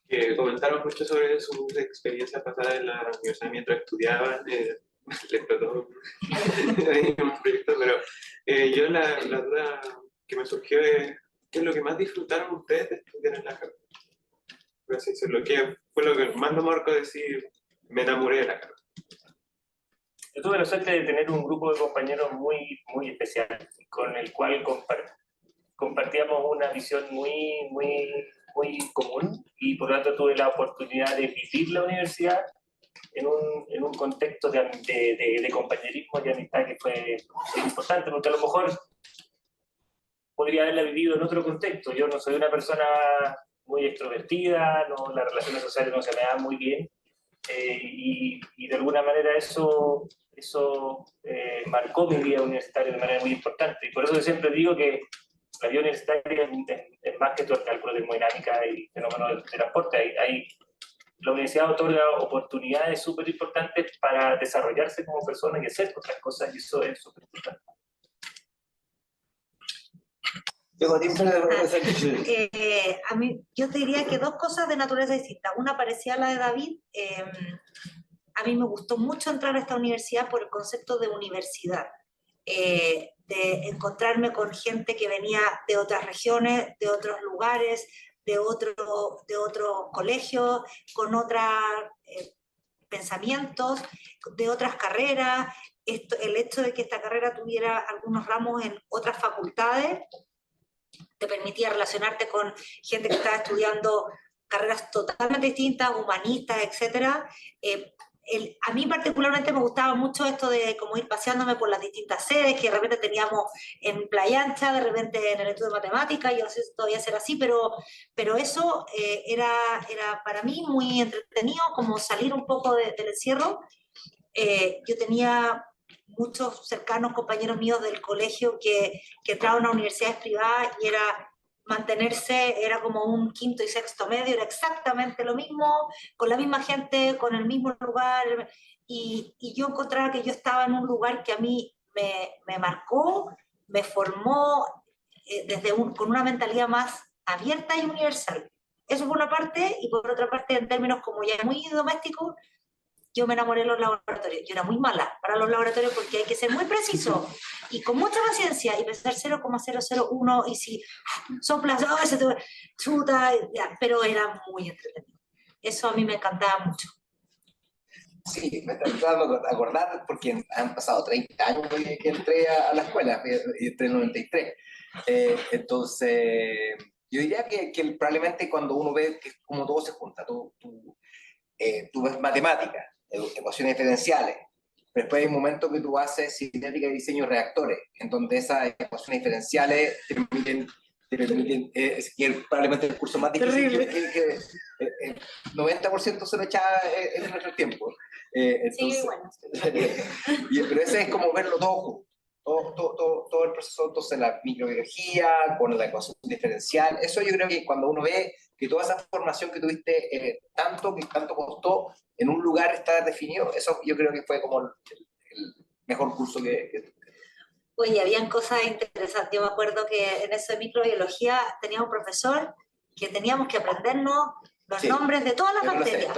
S9: que comentaron mucho sobre su experiencia pasada en la universidad mientras estudiaban, les explotó un proyecto, pero yo la duda que me surgió es ¿qué es lo que más disfrutaron ustedes de estudiar en la carrera? Por así decirlo, ¿qué fue lo que más me marcó decir me enamoré de la carrera?
S3: Yo tuve la suerte de tener un grupo de compañeros muy, muy especial, con el cual compartíamos una visión muy, muy, muy común y por lo tanto tuve la oportunidad de vivir la universidad en un contexto de compañerismo y amistad que fue importante, porque a lo mejor podría haberla vivido en otro contexto. Yo no soy una persona muy extrovertida, no, las relaciones sociales no se me dan muy bien, y de alguna manera eso marcó mi vida universitaria de manera muy importante. Y por eso yo siempre digo que la vida universitaria es más que todo el cálculo de termodinámica y fenómenos de transporte. La universidad otorga oportunidades súper importantes para desarrollarse como persona y hacer otras cosas, y eso es súper importante.
S2: A mí, yo te diría que dos cosas de naturaleza distinta. Una parecía a la de David. A mí me gustó mucho entrar a esta universidad por el concepto de universidad. De encontrarme con gente que venía de otras regiones, de otros lugares, de otros colegios, con otros pensamientos, de otras carreras. El hecho de que esta carrera tuviera algunos ramos en otras facultades te permitía relacionarte con gente que estaba estudiando carreras totalmente distintas, humanistas, etcétera. A mí particularmente me gustaba mucho esto de como ir paseándome por las distintas sedes, que de repente teníamos en Playa Ancha, de repente en el Estudio de Matemáticas, yo no sé si todavía será así, pero eso era para mí muy entretenido, como salir un poco del encierro. Yo tenía muchos cercanos compañeros míos del colegio que entraban a universidades privadas y mantenerse como un quinto y sexto medio, era exactamente lo mismo, con la misma gente, con el mismo lugar, y yo encontraba que yo estaba en un lugar que a mí me marcó, me formó con una mentalidad más abierta y universal. Eso por una parte, y por otra parte, en términos como ya muy domésticos, yo me enamoré de los laboratorios. Yo era muy mala para los laboratorios porque hay que ser muy preciso y con mucha paciencia y pensar 0,001 y si soplas, se te chuta, pero era muy entretenido. Eso a mí me encantaba mucho.
S4: Sí, me está tratando de acordar porque han pasado 30 años que entré a la escuela, entré en el 93. Entonces, yo diría que probablemente cuando uno ve que como todo se junta, tú ves matemáticas, ecuaciones diferenciales, pero después hay un momento que tú haces cinética y diseño de reactores, en donde esas ecuaciones diferenciales te permiten que probablemente el curso más difícil que 90% se lo echaba en nuestro tiempo. Entonces,
S1: sí, bueno.
S4: Pero ese es como verlo todo junto. Todo el proceso, entonces la microbiología, con la ecuación diferencial, eso yo creo que cuando uno ve que toda esa formación que tuviste, tanto costó, en un lugar está definido, eso yo creo que fue como el mejor curso que
S2: Oye, habían cosas interesantes. Yo me acuerdo que en eso de microbiología tenía un profesor que teníamos que aprendernos los nombres de todas las bacterias.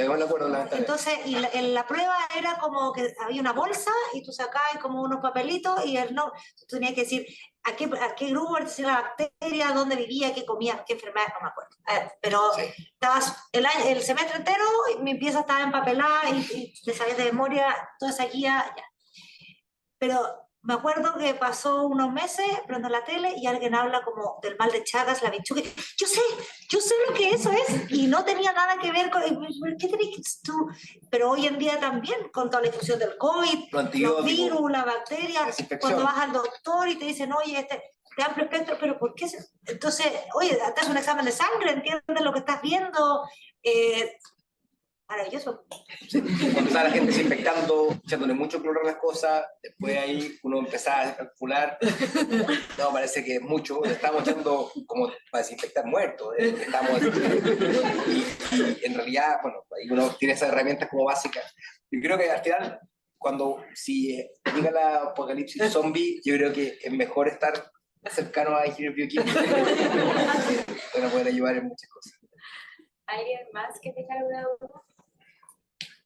S2: Entonces, en la prueba era como que había una bolsa y tú sacabas como unos papelitos y tú tenías que decir a qué grupo pertenecía la bacteria, dónde vivía, qué comía, qué enfermedad, no me acuerdo. Pero estabas el semestre entero, mi pieza estaba empapelada y te sabías de memoria toda esa guía. Ya. Pero me acuerdo que pasó unos meses, prendo la tele y alguien habla como del mal de Chagas, la bichuga. Yo sé lo que eso es y no tenía nada que ver con... ¿Qué tenés tú? Pero hoy en día también, con toda la difusión del COVID, los virus, la bacteria, cuando vas al doctor y te dicen, oye, de amplio espectro, pero ¿por qué? Entonces, oye, te haces un examen de sangre, entiendes lo que estás viendo. Maravilloso.
S4: Sí. Cuando estaba la gente desinfectando, echándole mucho cloro a las cosas, después ahí uno empezaba a calcular, no, parece que es mucho, le estamos echando como para desinfectar muertos, y en realidad, bueno, ahí uno tiene esas herramientas como básicas. Yo creo que al final, si llega la apocalipsis zombie, yo creo que es mejor estar cercano a ingenieros bioquímicos para poder ayudar en muchas cosas.
S1: ¿Alguien más que tenga alguna duda?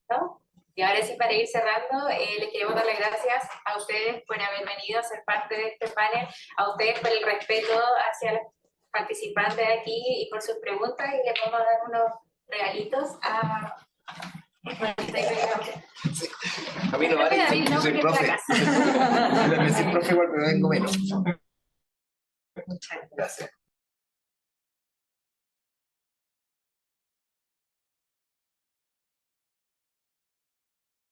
S1: ¿No? Y ahora sí, para ir cerrando, les queremos dar las gracias a ustedes por haber venido a ser parte de este panel, a ustedes por el respeto hacia los participantes de aquí y por sus preguntas, y les vamos a dar unos regalitos a...
S4: Sí. A mí no vale, yo soy profe. Yo soy profe igual, pero vengo menos.
S2: Muchas
S4: gracias.